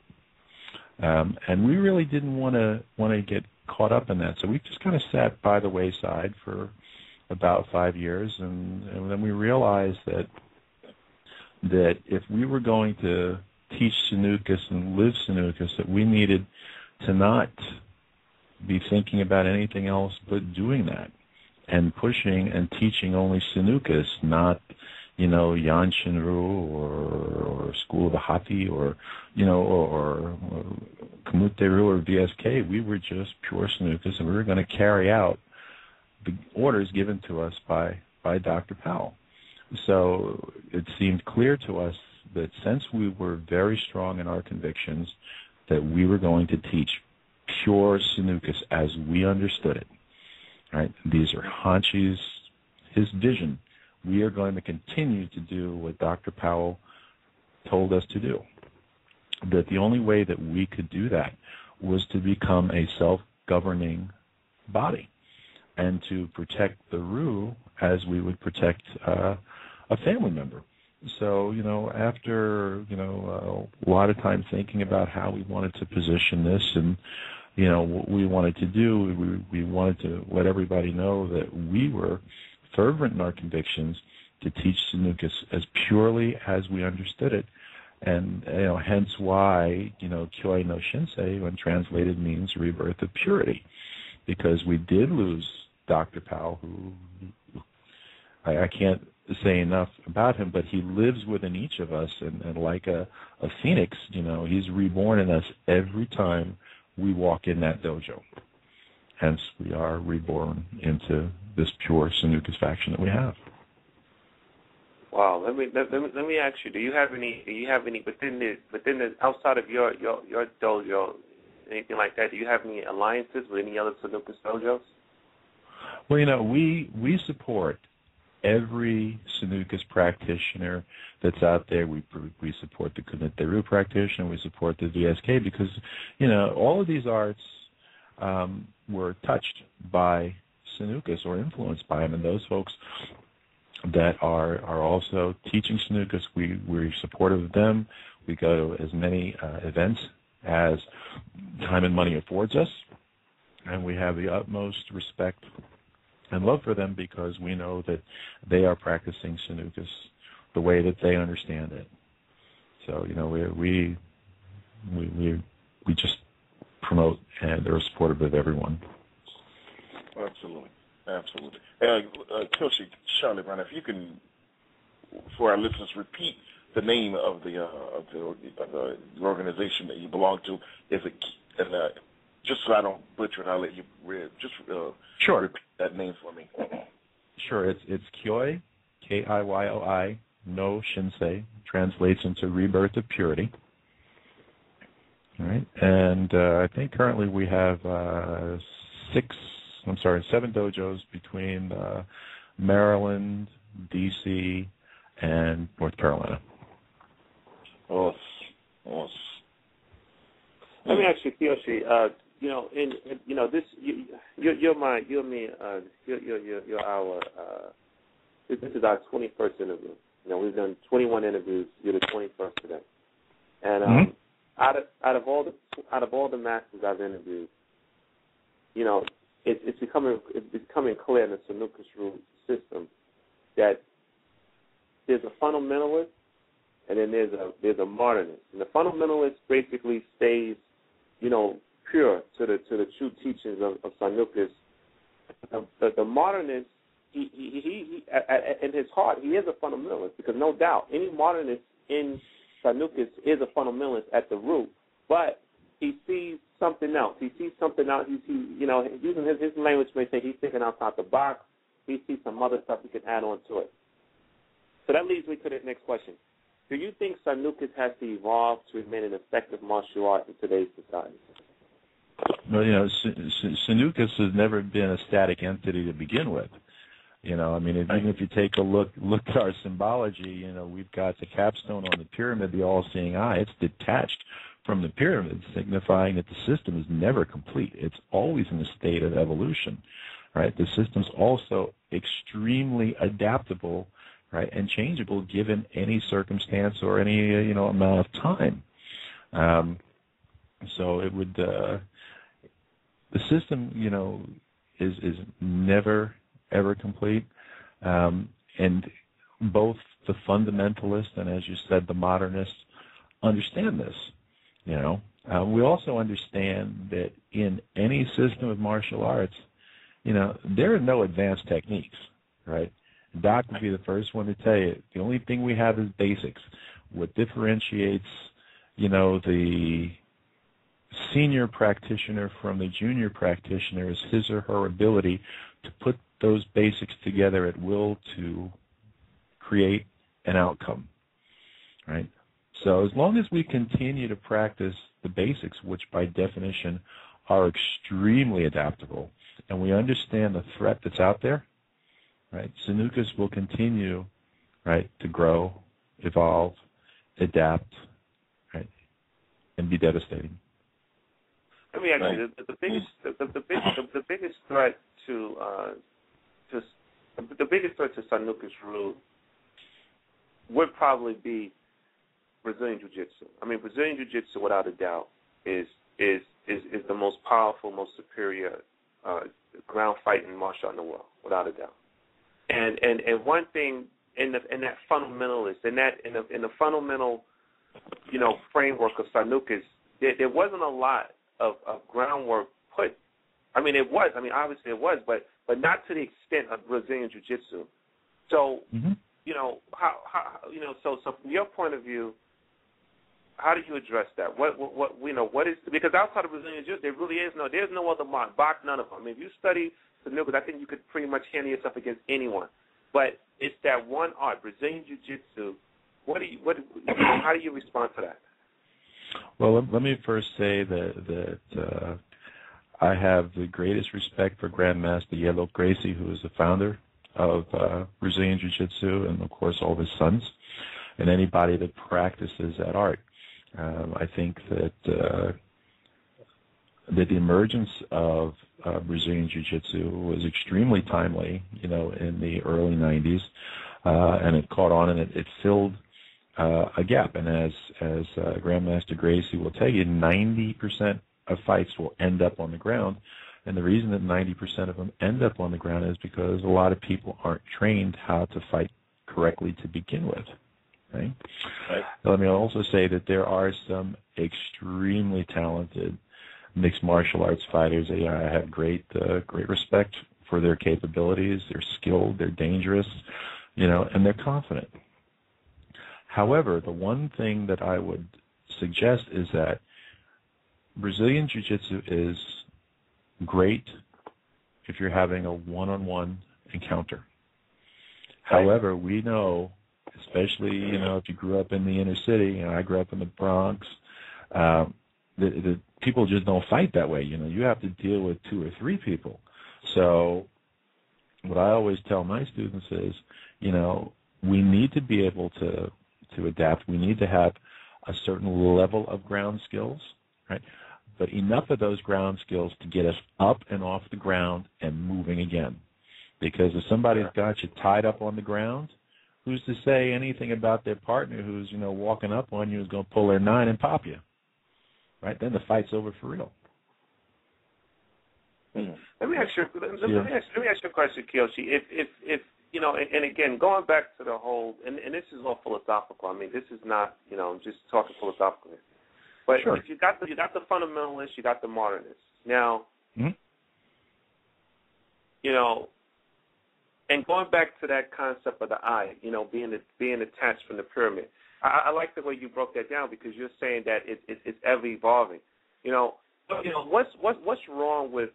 And we really didn't want to get caught up in that, so we just kind of sat by the wayside for about 5 years, and then we realized that if we were going to teach Sanuces and live Sanuces, that we needed to not be thinking about anything else but doing that, and pushing and teaching only Sanuces, not Yanshin-Ru or School of the Hati or Kamute-Ru or VSK. We were just pure Sanuces, and we were going to carry out the orders given to us by Dr. Powell. So it seemed clear to us that since we were very strong in our convictions, that we were going to teach pure Sanuces as we understood it. Right? These are Hanshi's, his vision. We are going to continue to do what Dr. Powell told us to do. That the only way that we could do that was to become a self-governing body, and to protect the Ru as we would protect a family member. So, after, a lot of time thinking about how we wanted to position this and, what we wanted to do, we wanted to let everybody know that we were fervent in our convictions to teach Sanuces as purely as we understood it. And, hence why, Kyoi no Shinsei, when translated, means rebirth of purity. Because we did lose Dr. Powell, who I can't say enough about him, but he lives within each of us, and like a phoenix, he's reborn in us every time we walk in that dojo. Hence, we are reborn into this pure Sanuces faction that we have. Wow. Let me ask you: Do you have any within the outside of your dojo, anything like that? Do you have any alliances with any other Sanuces dojos? Well, we support every Sanuces practitioner that's out there. We support the Kuniteru practitioner. We support the VSK because, all of these arts were touched by Sanuces or influenced by them. And those folks that are also teaching Sanuces, we're supportive of them. We go to as many events as time and money affords us. And we have the utmost respect and love for them because we know that they are practicing Sanuces the way that they understand it. So, we just promote and are supportive of everyone. Absolutely. Kyoshi, Charlie Brown, if you can, for our listeners, repeat the name of the organization that you belong to. Just so I don't butcher it, I'll let you sure. Repeat that name for me. Sure. It's Kyoi, Kiyyoi, no Shinsei, translates into rebirth of purity. All right. And I think currently we have 7 dojos between Maryland, D.C., and North Carolina. Awesome. Let me ask you, Kyoshi. This this is our 21st interview. We've done 21 interviews. You're the 21st today, and out of all the masters I've interviewed, it's becoming clear in the Sanuces root system that there's a fundamentalist and then there's a modernist. And the fundamentalist basically stays, pure to the true teachings of Sanuces. The modernist, he in his heart, he is a fundamentalist because no doubt any modernist in Sanuces is a fundamentalist at the root, but he sees something else. He sees something else. He sees, using his language may say he's thinking outside the box. He sees some other stuff he can add on to it. So that leads me to the next question. Do you think Sanuces has to evolve to remain an effective martial art in today's society? Well, Sanuces has never been a static entity to begin with. Even if you take a look at our symbology, we've got the capstone on the pyramid, the all-seeing eye. It's detached from the pyramid, signifying that the system is never complete. It's always in a state of evolution, right? The system's also extremely adaptable, right, and changeable given any circumstance or any, amount of time. So it would, the system, is never, ever complete. And both the fundamentalists and, as you said, the modernists understand this. We also understand that in any system of martial arts, there are no advanced techniques, right? Doc would be the first one to tell you the only thing we have is basics. What differentiates, the senior practitioner from the junior practitioner is his or her ability to put those basics together at will to create an outcome, right? So as long as we continue to practice the basics, which by definition are extremely adaptable, and we understand the threat that's out there, right, Sanuces will continue, right, to grow, evolve, adapt, right, and be devastating. Let me ask you, the biggest threat to Sanuces root would probably be Brazilian Jiu-Jitsu. Brazilian Jiu-Jitsu, without a doubt, is the most powerful, most superior ground fighting martial art in the world, without a doubt. And one thing in that fundamentalist, in the fundamental, framework of Sanuces, there wasn't a lot of groundwork put. It was. Obviously it was, but not to the extent of Brazilian Jiu-Jitsu So, how so from your point of view, how do you address that? What is, because outside of Brazilian Jiu-Jitsu, there's no other mark, box, none of them. I mean, if you study Sanuces, I think you could pretty much handle yourself against anyone. But it's that one art, Brazilian Jiu-Jitsu. How do you respond to that? Well, let me first say that I have the greatest respect for Grandmaster Yellow Gracie, who is the founder of Brazilian Jiu-Jitsu, and of course all of his sons, and anybody that practices that art. I think that the emergence of Brazilian Jiu-Jitsu was extremely timely, in the early 90s, and it caught on, and it filled a gap. And as Grandmaster Gracie will tell you, 90% of fights will end up on the ground. And the reason that 90% of them end up on the ground is because a lot of people aren't trained how to fight correctly to begin with. Right? Let me also say that there are some extremely talented mixed martial arts fighters. I have great respect for their capabilities. They're skilled, they're dangerous, and they're confident. However, the one thing that I would suggest is that Brazilian Jiu-Jitsu is great if you're having a one-on-one encounter. However, we know, especially, if you grew up in the inner city, and I grew up in the Bronx, the people just don't fight that way. You have to deal with 2 or 3 people. So what I always tell my students is, we need to be able to adapt. We need to have a certain level of ground skills, right? But enough of those ground skills to get us up and off the ground and moving again. Because if somebody's got you tied up on the ground, who's to say anything about their partner who's, walking up on you is going to pull their 9 and pop you? Right? Then the fight's over for real. Let me ask you a question, Kyoshi. If and again, going back to the whole, and this is all philosophical. I mean, this is not, just talking philosophically. But if you got the fundamentalists, you got the modernists. Now, and going back to that concept of the eye, being attached from the pyramid. I like the way you broke that down, because you're saying that it's ever evolving. What's wrong with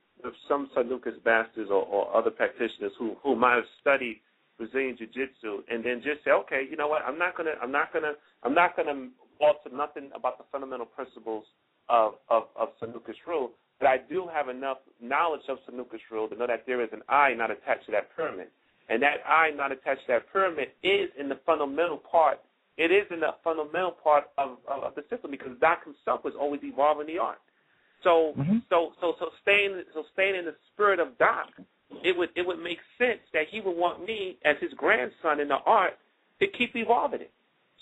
some Sanuces masters or other practitioners who might have studied Brazilian Jiu-Jitsu and then just say, okay, you know what, I'm not gonna alter nothing about the fundamental principles of Sanuces rule, but I do have enough knowledge of Sanuces rule to know that there is an eye not attached to that pyramid, and that eye not attached to that pyramid is in the fundamental part. It is in the fundamental part of the system, because Doc himself was always evolving the art. So staying in the spirit of Doc, it would make sense that he would want me as his grandson in the art to keep evolving it.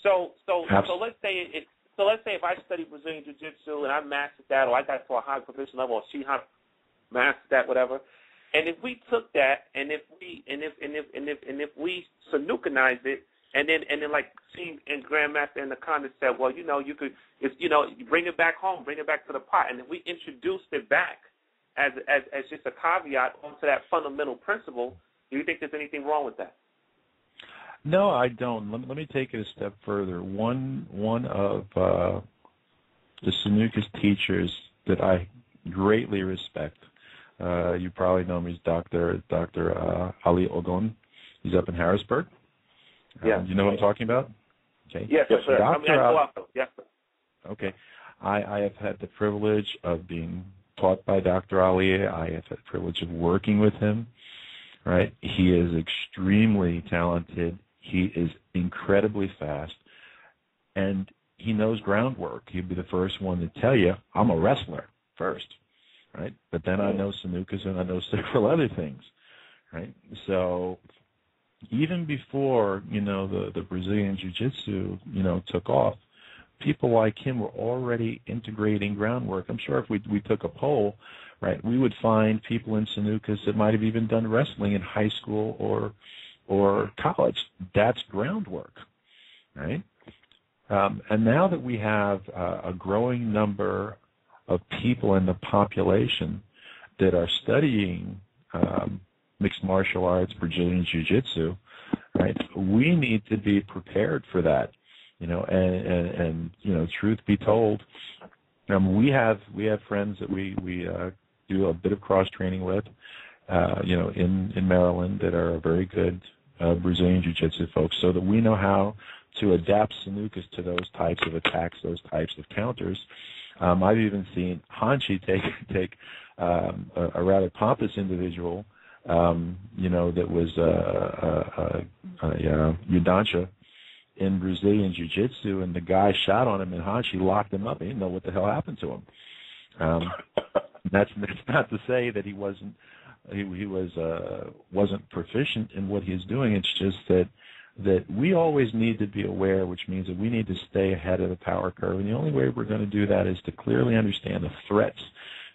So let's say if I studied Brazilian Jiu-Jitsu and I mastered that, or I got to a high professional level, or she mastered that, whatever. And if we took that, and if we Sanucanized it, and then like seeing and Grandmaster and the Nakanda said, well, you could, you bring it back home, bring it back to the pot, and if we introduced it back as just a caveat onto that fundamental principle, do you think there's anything wrong with that? No, I don't. Let me take it a step further. One of the Sanuces teachers that I greatly respect, you probably know him, he's Dr. Ali Ogon. He's up in Harrisburg. Yeah. You know what I'm talking about? Okay. Yes, sir. Yes, sir. Okay. I have had the privilege of being taught by Dr. Ali. I have had the privilege of working with him. Right? He is extremely talented. He is incredibly fast, and he knows groundwork. He'd be the first one to tell you, I'm a wrestler first, right? But then I know Sanuces and I know several other things, right? So even before, the Brazilian Jiu-Jitsu, took off, people like him were already integrating groundwork. I'm sure if we took a poll, right, we would find people in Sanuces that might have even done wrestling in high school or college. That's groundwork, right? And now that we have a growing number of people in the population that are studying mixed martial arts, Brazilian Jiu-Jitsu, right? We need to be prepared for that, and truth be told, we have friends that we do a bit of cross training with, in Maryland that are very good Brazilian Jiu-Jitsu folks, so that we know how to adapt Sanuces to those types of attacks, those types of counters. I've even seen Hanshi take a rather pompous individual, that was Yudansha in Brazilian Jiu-Jitsu, and the guy shot on him, and Hanshi locked him up. He didn't know what the hell happened to him. That's not to say that he wasn't proficient in what he's doing. It's just that we always need to be aware, which means that we need to stay ahead of the power curve. And the only way we're going to do that is to clearly understand the threats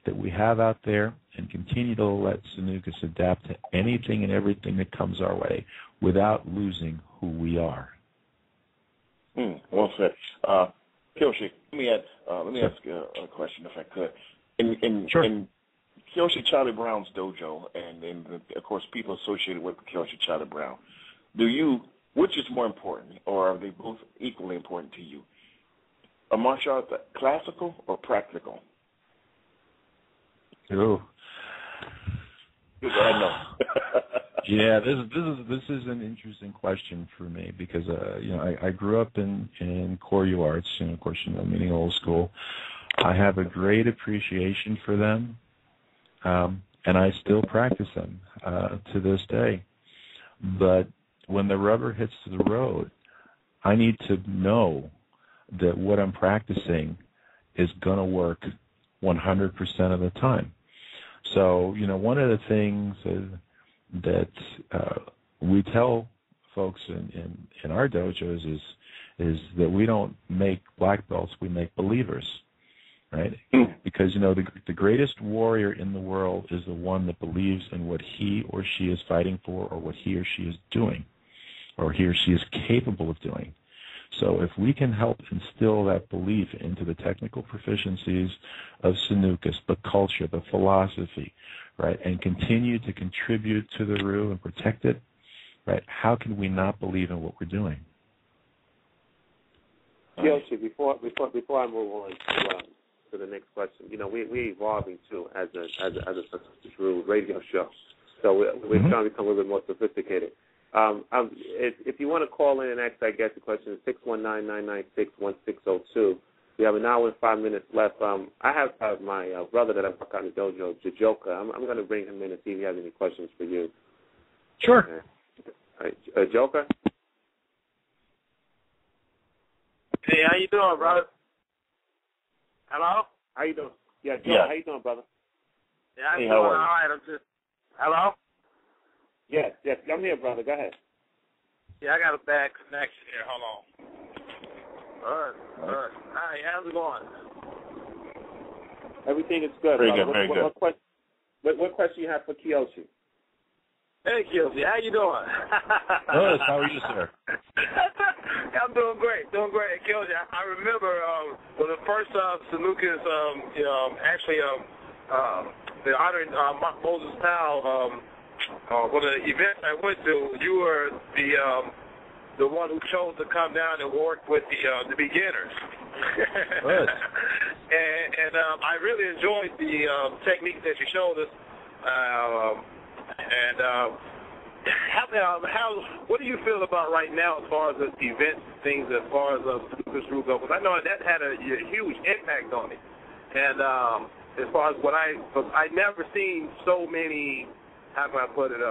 that we have out there and continue to let Sanuces adapt to anything and everything that comes our way without losing who we are. Well said. Kyoshi, let me ask a question, if I could. Sure. In Kyoshi Charlie Brown's dojo, and of course people associated with Kyoshi Charlie Brown, which is more important, or are they both equally important to you? A martial art classical or practical? Oh. I know. Yeah, this is an interesting question for me because I grew up in Koryu arts, of course, meaning old school. I have a great appreciation for them, and I still practice them to this day. But when the rubber hits the road, I need to know that what I'm practicing is going to work 100% of the time. So, one of the things that we tell folks in our dojos is that we don't make black belts, we make believers, right? Because, the greatest warrior in the world is the one that believes in what he or she is fighting for, or what he or she is doing, or he or she is capable of doing. So if we can help instill that belief into the technical proficiencies of Sanuces, the culture, the philosophy, right, and continue to contribute to the Ryu and protect it, right, how can we not believe in what we're doing? Kyoshi, before I move on to the next question, we're evolving too as a Ryu radio show, so we're trying to become a little bit more sophisticated. If you want to call in and ask, I guess, the question is 619-996-1602. We have an hour and 5 minutes left. I have my brother that I work out in the dojo, Jajoka. I'm going to bring him in and see if he has any questions for you. Sure. All right. Joker? Hey, how you doing, brother? Hello? How you doing? Yeah, Joe, how you doing, brother? Yeah, I'm doing all right. Hello? Yes, I'm here, brother. Go ahead. Yeah, I got a bad connection here. Hold on. All right. Hi, how's it going? Everything is good, very brother. Good, very good. What question you have for Kyoshi? Hey, Kyoshi, how you doing? Good. How are you, sir? I'm doing great. Kyoshi, I remember when the first Sanuces, the honoring Moses Powell, one of the events I went to, you were the one who chose to come down and work with the beginners. Good. and I really enjoyed the technique that you showed us. What do you feel about right now as far as the events, things as far as Sanuces Ryu go? Because I know that had a huge impact on it. And as far as I never seen so many. How can I put it?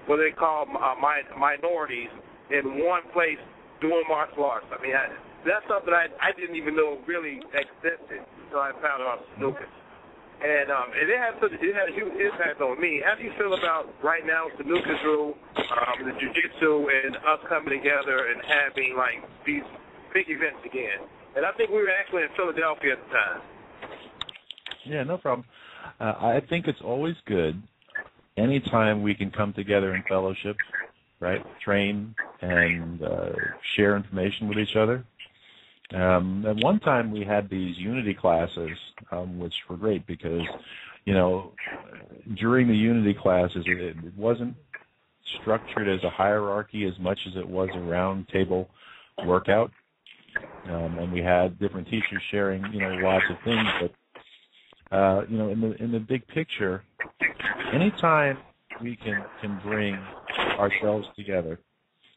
What they call minorities in one place doing martial arts. I mean, that's something I didn't even know really existed until I found out Sanuces. And it had a huge impact on me. How do you feel about right now Sanuces Ryu, the Jiu-Jitsu, and us coming together and having like these big events again? And I think we were actually in Philadelphia at the time. Yeah, no problem. I think it's always good anytime we can come together in fellowship, right, train and share information with each other. At one time we had these unity classes, which were great because, during the Unity classes, it wasn't structured as a hierarchy as much as it was a round table workout. And we had different teachers sharing, lots of things. But, in the big picture, anytime we can bring ourselves together,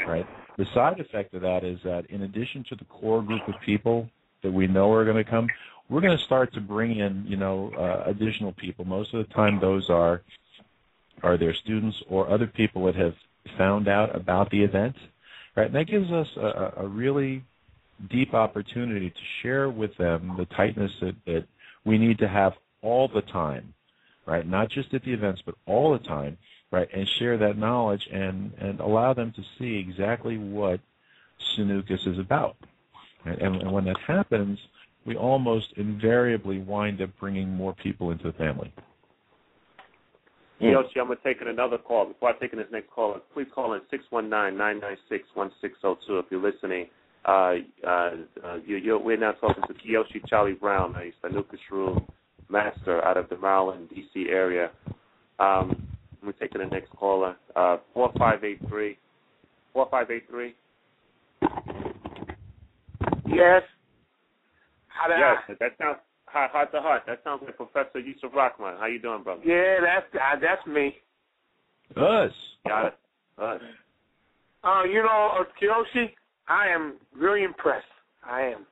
right, the side effect of that is that in addition to the core group of people that we know are going to come, we're going to start to bring in, additional people. Most of the time those are their students or other people that have found out about the event, right? And that gives us a really deep opportunity to share with them the tightness that we need to have all the time, right? Not just at the events, but all the time, right? And share that knowledge and allow them to see exactly what Sanuces is about. Right? And when that happens, we almost invariably wind up bringing more people into the family. Kyoshi, I'm going to take in another call. Before I take in this next call, please call in 619-996-1602 if you're listening. We're now talking to Kyoshi Charlie Brown, a Sanuces Rule master out of the Maryland, D.C. area. We're taking the next caller, 4583. 4583. Yes. Yes, that sounds heart to heart. That sounds like Professor Yusuf Rahman. How you doing, brother? Yeah, that's me. Us. Got it. Us. Kyoshi, I am really impressed. I am.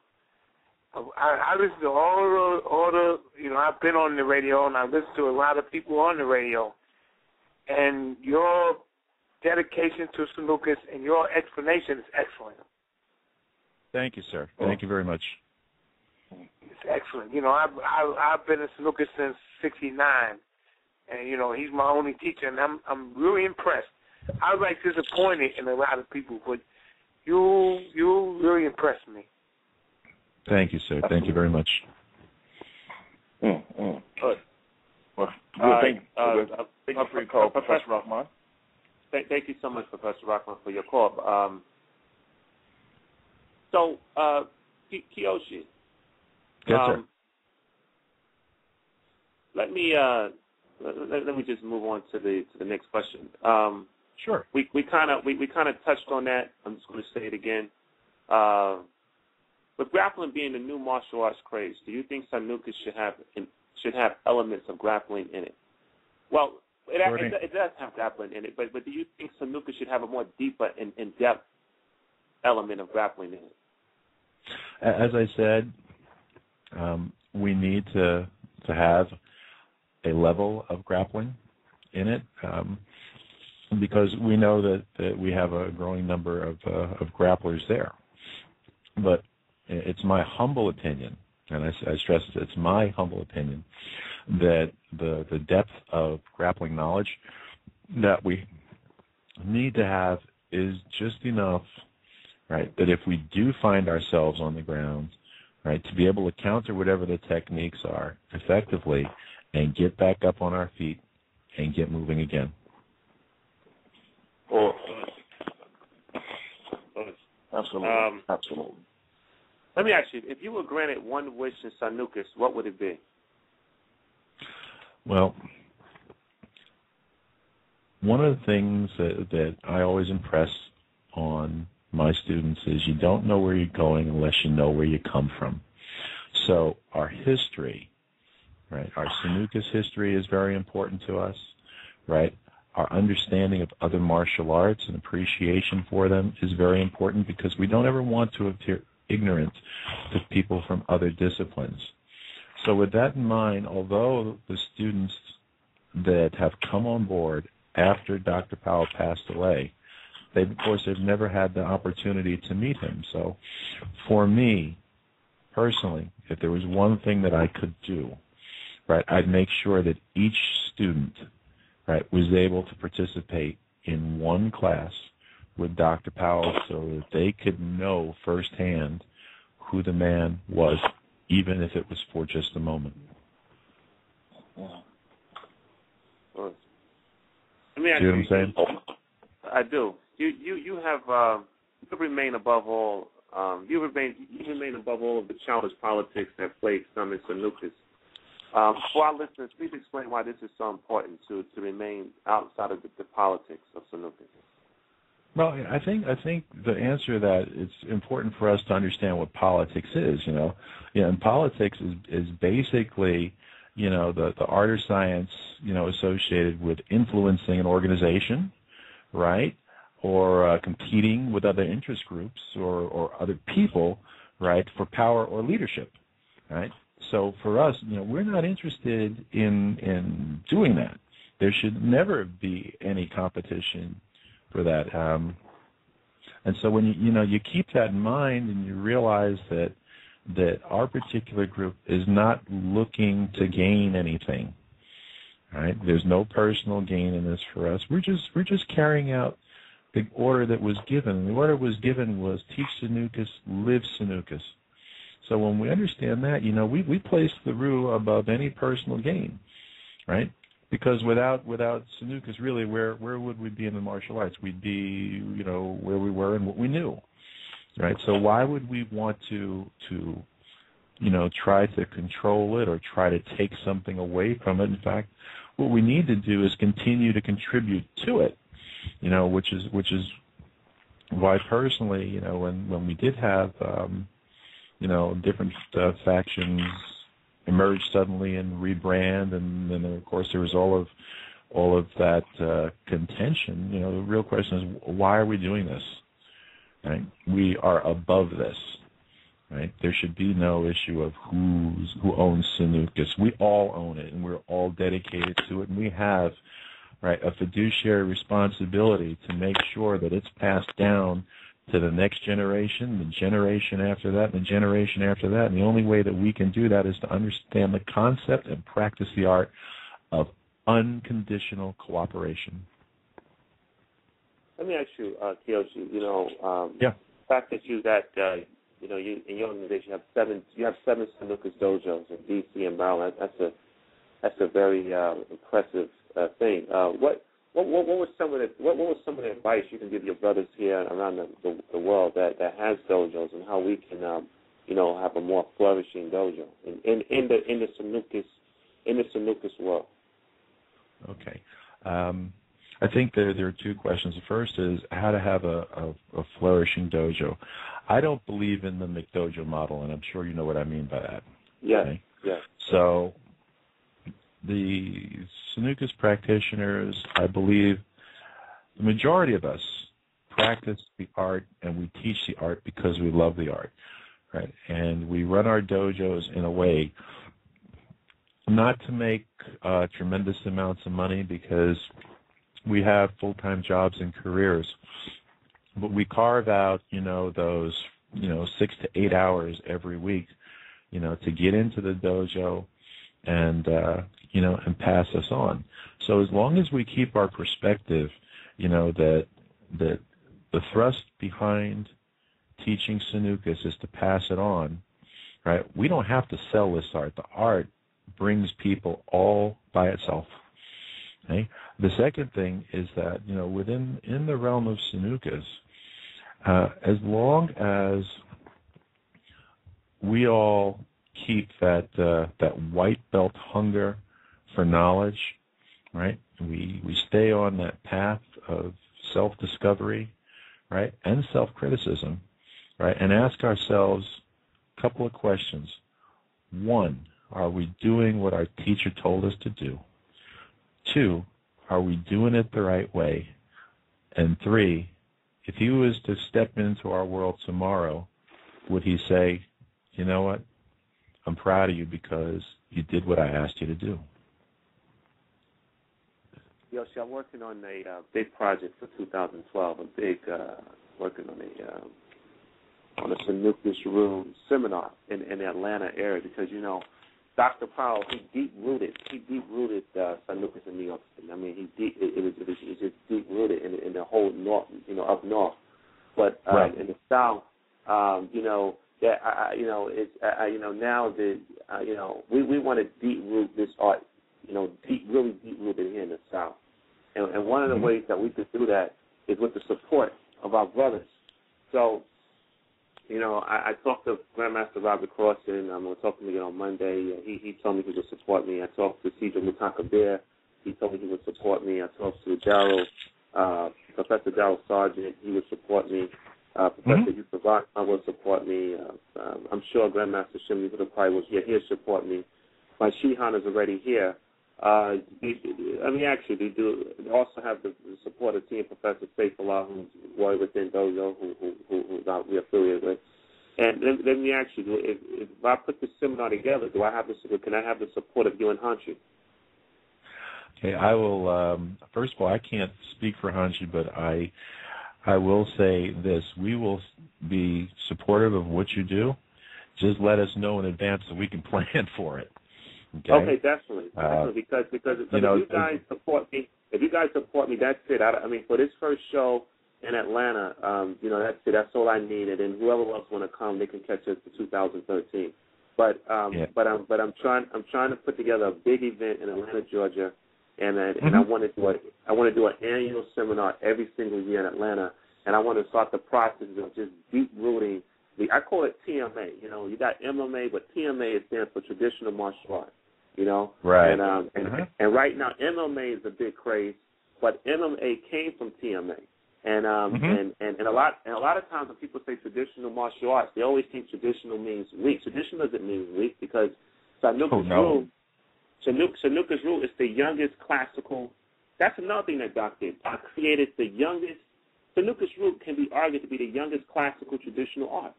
I listen to all the I've been on the radio and I listen to a lot of people on the radio, and your dedication to Sanuces and your explanation is excellent. Thank you, sir. Thank you very much. It's excellent. I've been in Sanuces since '69, and he's my only teacher, and I'm really impressed. I was like disappointed in a lot of people, but you really impressed me. Thank you, sir. Thank you very much. Good. Well, thank you for your call, Professor Rahman. Thank you so much, Professor Rahman, for your call. Kyoshi. Yes, sir. Let me just move on to the next question. Sure. We kind of touched on that. I'm just going to say it again. With grappling being the new martial arts craze, do you think Sanuces should have elements of grappling in it? Well, it does have grappling in it, but do you think Sanuces should have a more deeper and in-depth element of grappling in it? As I said, we need to have a level of grappling in it because we know that we have a growing number of grapplers there. But it's my humble opinion, and I stress it's my humble opinion, that the depth of grappling knowledge that we need to have is just enough, right, that if we do find ourselves on the ground, right, to be able to counter whatever the techniques are effectively and get back up on our feet and get moving again. Absolutely. Absolutely. Let me ask you, if you were granted one wish in Sanuces, what would it be? Well, one of the things that I always impress on my students is you don't know where you're going unless you know where you come from. So our history, right, our Sanuces history is very important to us, right? Our understanding of other martial arts and appreciation for them is very important because we don't ever want to appear ignorant to people from other disciplines. So with that in mind, although the students that have come on board after Dr. Powell passed away, they've never had the opportunity to meet him. So for me, personally, if there was one thing that I could do, right, I'd make sure that each student, right, was able to participate in one class with Dr. Powell so that they could know firsthand who the man was, even if it was for just a moment. Let me ask you know what I'm saying? I do. You remain above all. You remain above all of the childish politics that plague some in Sanuces. For our listeners, please explain why this is so important to remain outside of the politics of snooker. Well, I think the answer to that, it's important for us to understand what politics is. And politics is basically, the art or science, associated with influencing an organization, right, or competing with other interest groups or other people, right, for power or leadership, right. So for us, we're not interested in doing that. There should never be any competition for that. And so when you keep that in mind and you realize that our particular group is not looking to gain anything, right? There's no personal gain in this for us. We're just carrying out the order that was given. The order was given was teach Sanuces, live Sanuces. So when we understand that, we place the Ru above any personal gain, right? Because without Sanuces, really, where would we be in the martial arts? We'd be, where we were and what we knew, right? So why would we want to try to control it or try to take something away from it? In fact, what we need to do is continue to contribute to it, which is why personally, when we did have, different factions emerge suddenly and rebrand, and then of course there was all of that contention. The real question is, why are we doing this? Right? We are above this. Right? There should be no issue of who owns Sanuces. We all own it, and we're all dedicated to it, and we have, right, a fiduciary responsibility to make sure that it's passed down to the next generation, the generation after that, and the generation after that. And the only way that we can do that is to understand the concept and practice the art of unconditional cooperation. Let me ask you, Kyoshi, yeah. The fact that you got, you in your organization you have seven Sanuces dojos in D.C. and Maryland. That's a very impressive thing. What was some of the advice you can give your brothers here around the world that has dojos, and how we can have a more flourishing dojo in the Sanuces world? Okay, I think there are two questions. The first is how to have a flourishing dojo. I don't believe in the McDojo model, and I'm sure you know what I mean by that. Yeah. Okay? Yeah. So the Sanuces practitioners, I believe, the majority of us practice the art and we teach the art because we love the art, right? And we run our dojos in a way not to make tremendous amounts of money, because we have full-time jobs and careers, but we carve out, those, 6 to 8 hours every week, to get into the dojo and and pass us on. So as long as we keep our perspective, that the thrust behind teaching Sanuces is to pass it on, right? We don't have to sell this art. The art brings people all by itself. Okay? The second thing is that, in the realm of Sanuces, as long as we all keep that white belt hunger for knowledge, right? We stay on that path of self-discovery, right, and self-criticism, right, and ask ourselves a couple of questions. One, are we doing what our teacher told us to do? Two, are we doing it the right way? And three, if he was to step into our world tomorrow, would he say, you know what, I'm proud of you because you did what I asked you to do? Yoshi, I'm working on a big project for 2012. Working on a Sanuces room seminar in the Atlanta area, because Dr. Powell, he deep rooted Sanuces in New York City. I mean, it was just deep rooted in the whole north, up north, but right. In the south, we want to deep root this art, really deep rooted here in the south. And one of the ways that we could do that is with the support of our brothers. So I talked to Grandmaster Robert Crossan. I'm going to talk to him again on Monday. He told me he would support me. I talked to Cedar Mutaka Bear. He told me he would support me. I talked to Professor Darryl Sargent. He would support me. Professor Yusuf will support me. I'm sure Grandmaster Shimmy probably was here. He'll support me. My Shihan is already here. They do also have the support of Team Professor Saifullah, who's Roy within Dojo, who we're affiliated with. And let me ask you, if I put this seminar together, can I have the support of you and Hanshi? Okay, I will. First of all, I can't speak for Hanshi, but I will say this: we will be supportive of what you do. Just let us know in advance so we can plan for it. Okay, definitely. Because if you guys support me, that's it. For this first show in Atlanta, that's it. That's all I need. And then whoever else want to come, they can catch us for 2013. But I'm trying to put together a big event in Atlanta, Georgia, and I want to do an annual seminar every single year in Atlanta, and I want to start the process of just deep rooting. I call it TMA. You got MMA, but TMA stands for traditional martial arts. Right. And right now MMA is a big craze, but MMA came from TMA. And a lot of times when people say traditional martial arts, they always think traditional means weak. Traditional doesn't mean weak because Sanuces rule is the youngest classical. That's another thing that Doc did. Doc created the youngest. Sanuces rule can be argued to be the youngest classical traditional art.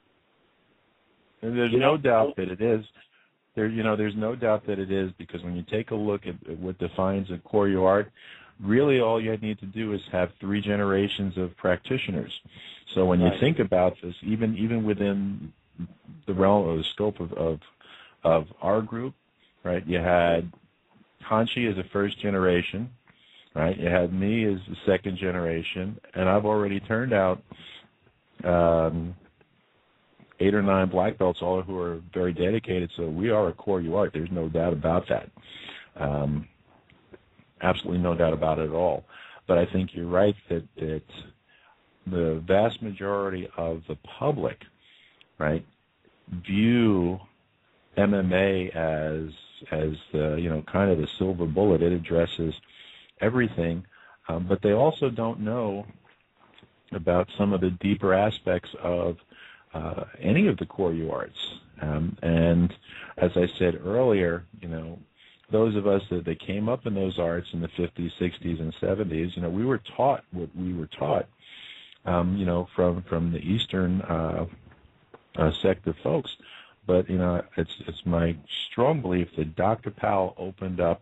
And there's no doubt that it is. There's no doubt that it is, because when you take a look at what defines a Koryo art, really all you need to do is have 3 generations of practitioners. So when you think about this, even within the realm or the scope of our group, right, you had Hanshi as a first generation, right? You had me as the second generation, and I've already turned out 8 or 9 black belts, all who are very dedicated. So we are a Koryo art. There's no doubt about that. Absolutely no doubt about it at all. But I think you're right that the vast majority of the public, right, view MMA as the kind of the silver bullet. It addresses everything, but they also don't know about some of the deeper aspects of any of the Koryo arts. And as I said earlier, those of us that came up in those arts in the 50s, 60s, and 70s, we were taught what we were taught, from the Eastern sect of folks. But, it's my strong belief that Dr. Powell opened up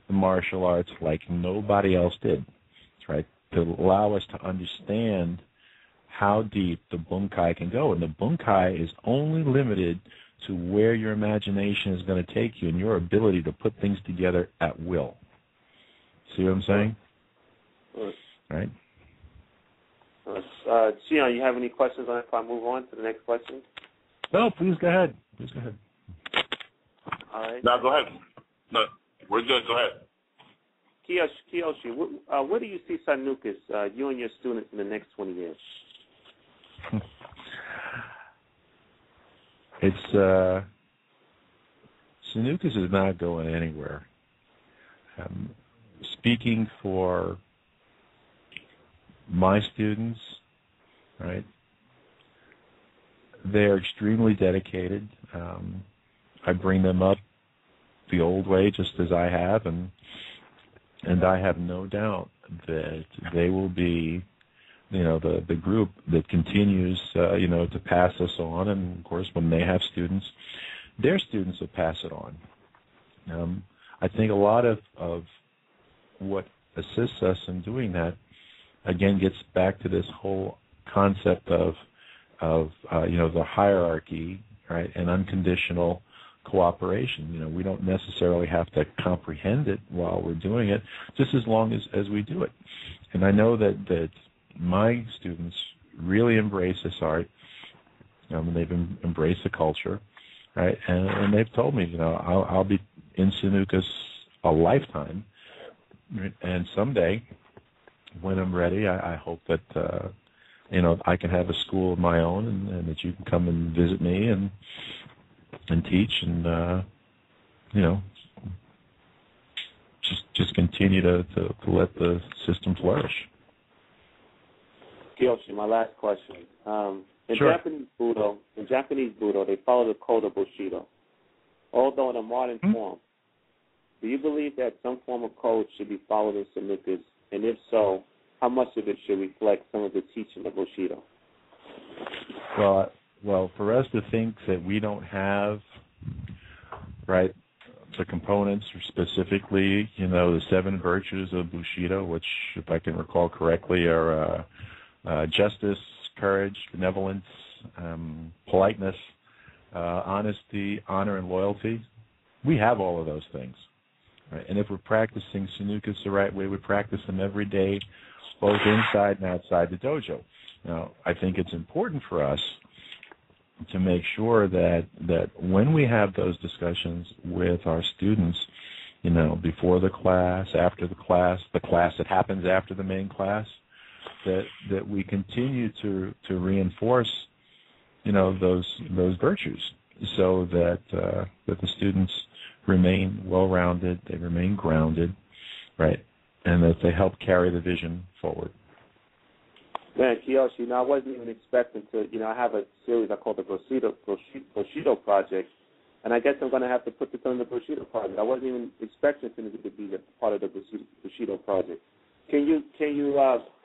the martial arts like nobody else did, right, to allow us to understand how deep the bunkai can go. And the bunkai is only limited to where your imagination is going to take you and your ability to put things together at will. See what I'm saying? Right. Gian, you have any questions on it before I move on to the next question? No, please go ahead. All right. No, go ahead. No, we're good. Go ahead. Kyoshi, where do you see Sanuces, you and your students, in the next 20 years? It's Sanuces is not going anywhere. Speaking for my students, right, they're extremely dedicated. I bring them up the old way, just as I have, and I have no doubt that they will be, the group that continues, to pass us on. And of course, when they have students, their students will pass it on. I think a lot of what assists us in doing that, again, gets back to this whole concept of the hierarchy, right, and unconditional cooperation. We don't necessarily have to comprehend it while we're doing it, just as long as we do it. And I know that my students really embrace this art. They've embraced the culture, right? And they've told me, I'll be in Sanuces a lifetime, right? And someday, when I'm ready, I hope that I can have a school of my own, and that you can come and visit me and teach, and just continue to let the system flourish. Kyoshi, my last question. In Sure. Japanese Budo, they follow the code of Bushido. Although in a modern form, do you believe that some form of code should be followed in Sanuces? And if so, how much of it should reflect some of the teaching of Bushido? Well, for us to think that we don't have, right, the components, or specifically, the 7 virtues of Bushido, which, if I can recall correctly, are justice, courage, benevolence, politeness, honesty, honor, and loyalty. We have all of those things. Right? And if we're practicing Sanuces the right way, we practice them every day, both inside and outside the dojo. Now, I think it's important for us to make sure that when we have those discussions with our students, before the class, after the class that happens after the main class, that we continue to reinforce, those virtues, so that the students remain well-rounded, they remain grounded, right, and that they help carry the vision forward. Man, Kyoshi, I wasn't even expecting to, I have a series I call the Bushido Project, and I guess I'm going to have to put this on the Bushido Project. I wasn't even expecting it to be part of the Bushido Project. Can you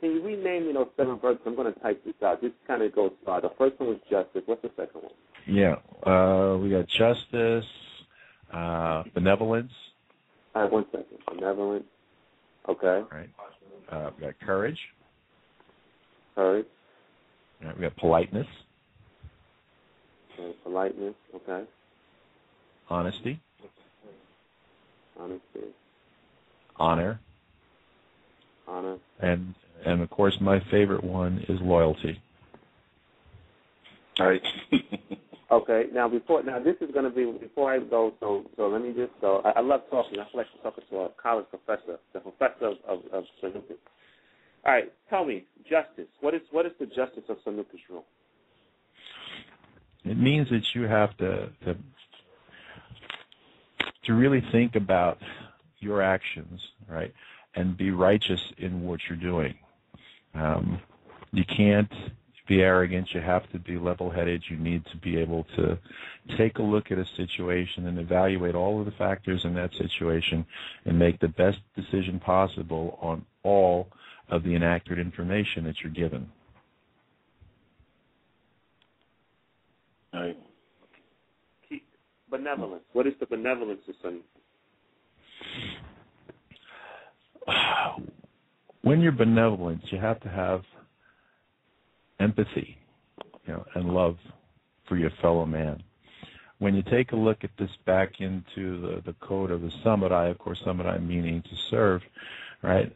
rename, 7 verses? I'm going to type this out. This kind of goes, the first one was justice. What's the second one? Yeah, we got justice, benevolence. All right, 1 second. Benevolence. Okay. All right. We got courage. Courage. All right, we got politeness. Okay, politeness. Okay. Honesty. Honesty. Honor. Honor. And of course, my favorite one is loyalty. All right. Okay. Now this is going to be before I go. So let me just go. I love talking. I feel like I'm talking to a college professor, the professor of Sanuces. All right. Tell me, justice. What is the justice of Sanuces rule? It means that you have to really think about your actions, right, and be righteous in what you're doing. You can't be arrogant. You have to be level-headed. You need to be able to take a look at a situation and evaluate all of the factors in that situation and make the best decision possible on all of the inaccurate information that you're given. All right. Benevolence. What is the benevolence of Sanuces? When you're benevolent, you have to have empathy, and love for your fellow man. When you take a look at this back into the code of the samurai, of course, samurai meaning to serve, right?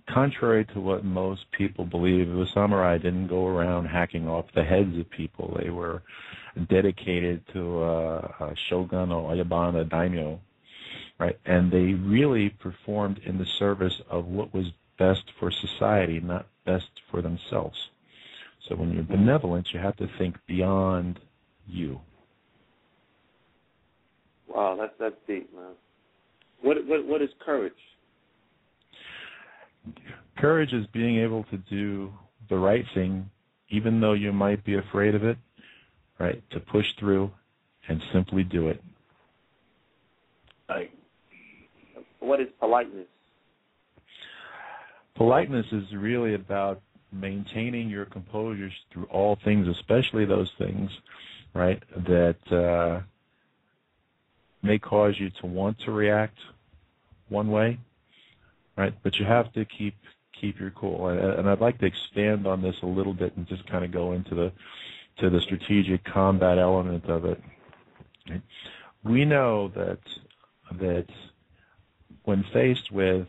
Contrary to what most people believe, the samurai didn't go around hacking off the heads of people. They were dedicated to a shogun or oyabun, a daimyo, right? And they really performed in the service of what was best for society, not best for themselves. So when you're benevolent, you have to think beyond you. Wow, that's deep, man. What is courage? Courage is being able to do the right thing, even though you might be afraid of it, right? To push through and simply do it. Right. What is politeness? Politeness is really about maintaining your composure through all things, especially those things, right, that may cause you to want to react one way, right? But you have to keep your cool. And I'd like to expand on this a little bit and just kind of go into the strategic combat element of it. Right? We know that when faced with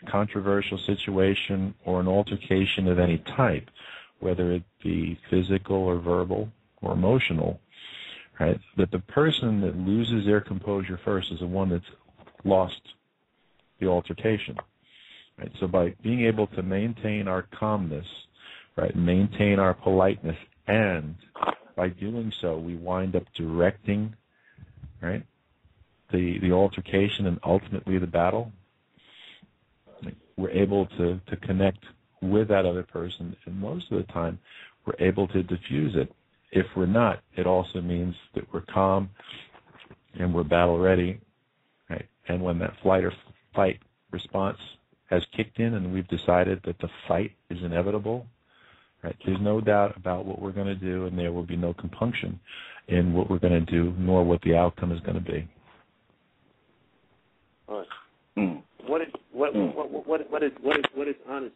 controversial situation or an altercation of any type, whether it be physical or verbal or emotional, right, that the person that loses their composure first is the one that's lost the altercation. Right? So by being able to maintain our calmness, right? Maintain our politeness, and by doing so, we wind up directing, right, the altercation and ultimately the battle. We're able to connect with that other person, and most of the time, we're able to diffuse it. If we're not, it also means that we're calm and we're battle ready, right? And when that flight or fight response has kicked in and we've decided that the fight is inevitable, right? There's no doubt about what we're going to do, and there will be no compunction in what we're going to do, nor what the outcome is going to be. What is honesty?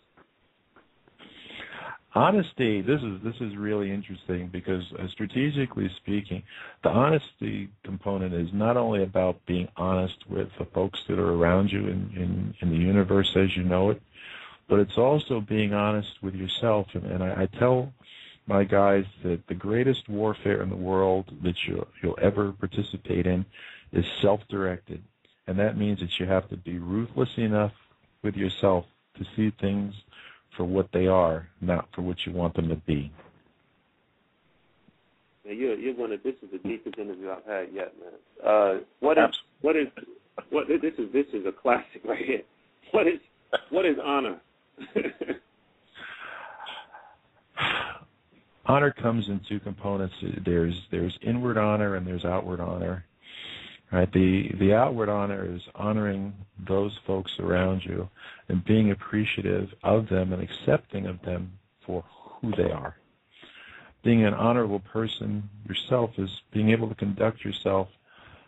Honesty. This is really interesting because, strategically speaking, the honesty component is not only about being honest with the folks that are around you in the universe as you know it, but it's also being honest with yourself. And I tell my guys that the greatest warfare in the world that you'll ever participate in is self-directed. And that means that you have to be ruthless enough with yourself to see things for what they are, not for what you want them to be. Yeah, you're one of, this is the deepest interview I've had yet, man. This is a classic right here. What is honor? Honor comes in two components. There's inward honor and there's outward honor. Right? The outward honor is honoring those folks around you and being appreciative of them and accepting of them for who they are. Being an honorable person yourself is being able to conduct yourself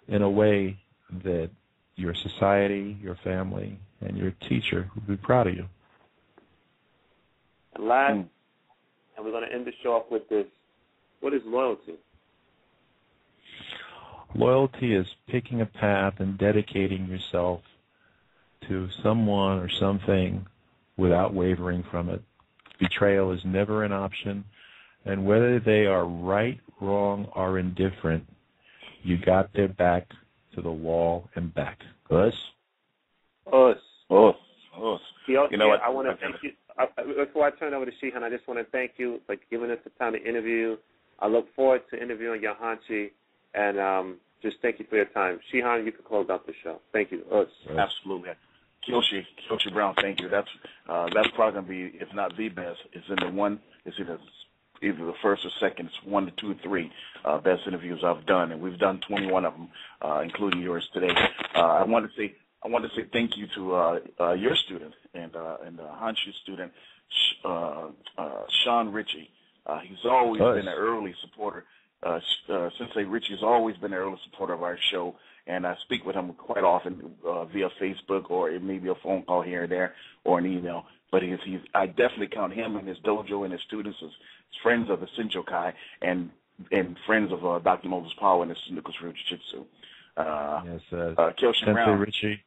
in a way that your society, your family, and your teacher will be proud of you. And last, and we're going to end the show off with this, what is loyalty? Loyalty is picking a path and dedicating yourself to someone or something without wavering from it. Betrayal is never an option, and whether they are right, wrong, or indifferent, you got their back to the wall and back. Us. Kyoshi, you know what? I want to thank you. Before I turn over to Shihan, I just want to thank you for giving us the time to interview. I look forward to interviewing your Hanshi, and just thank you for your time. Shihan, you can close out the show. Thank you. Absolutely. Kyoshi Brown, thank you. That's probably going to be, if not the best, it's in the one, it's either the first or second, it's 1 to 2 or 3 best interviews I've done, and we've done 21 of them, including yours today. I want to say thank you to your student and Hanshi student, Sean Ritchie. He's always been an early supporter. Sensei Ritchie has always been an early supporter of our show, and I speak with him quite often via Facebook or it may be a phone call here and there or an email. But I definitely count him and his dojo and his students as friends of the Senjokai and friends of Dr. Moses Power and the Sanuces Jiu-Jitsu. Yes, Kyoshi Brown. Ritchie.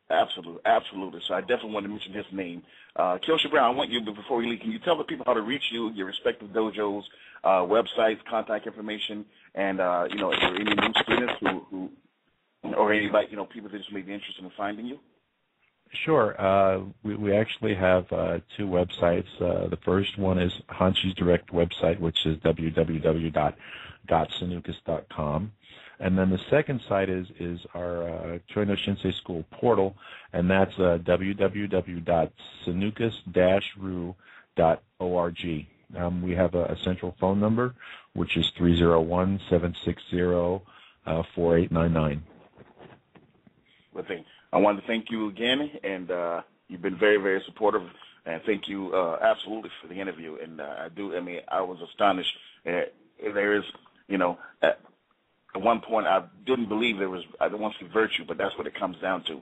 Absolutely. So I definitely want to mention his name. Kyoshi Brown, I want you, before we leave, can you tell the people how to reach you, your respective dojos, websites, contact information, and if there are any new students who or anybody, people that just may be interested in finding you? Sure. We actually have 2 websites. The first one is Hanshi's direct website, which is www.gotsanucus.com. And then the second site is our Choino Shinsei School portal, and that's www.sanucus-ru.org. We have a central phone number, which is 301-760-4899. I wanted to thank you again, and you've been very, very supportive, and thank you absolutely for the interview. And I was astonished. There is, at one point I didn't believe there was, I don't want to say virtue, but that's what it comes down to,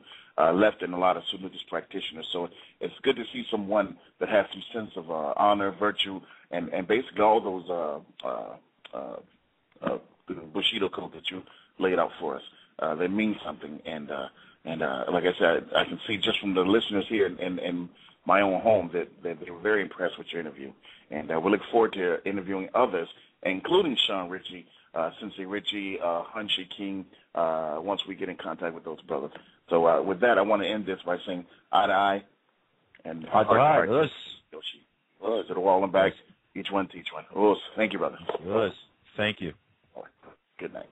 left in a lot of Sanuces practitioners. So it's good to see someone that has some sense of honor, virtue, and basically all those Bushido code that you laid out for us. They mean something, and like I said, I can see just from the listeners here in my own home that they were very impressed with your interview. And we look forward to interviewing others, including Sean Ritchie, Sensei Ritchie, Hanshi King, once we get in contact with those brothers. So with that, I want to end this by saying eye to eye and heart to heart. Kyoshi. to the wall and back. Each one teach one. Oh, thank you, brother. Yes. Thank you. Good night.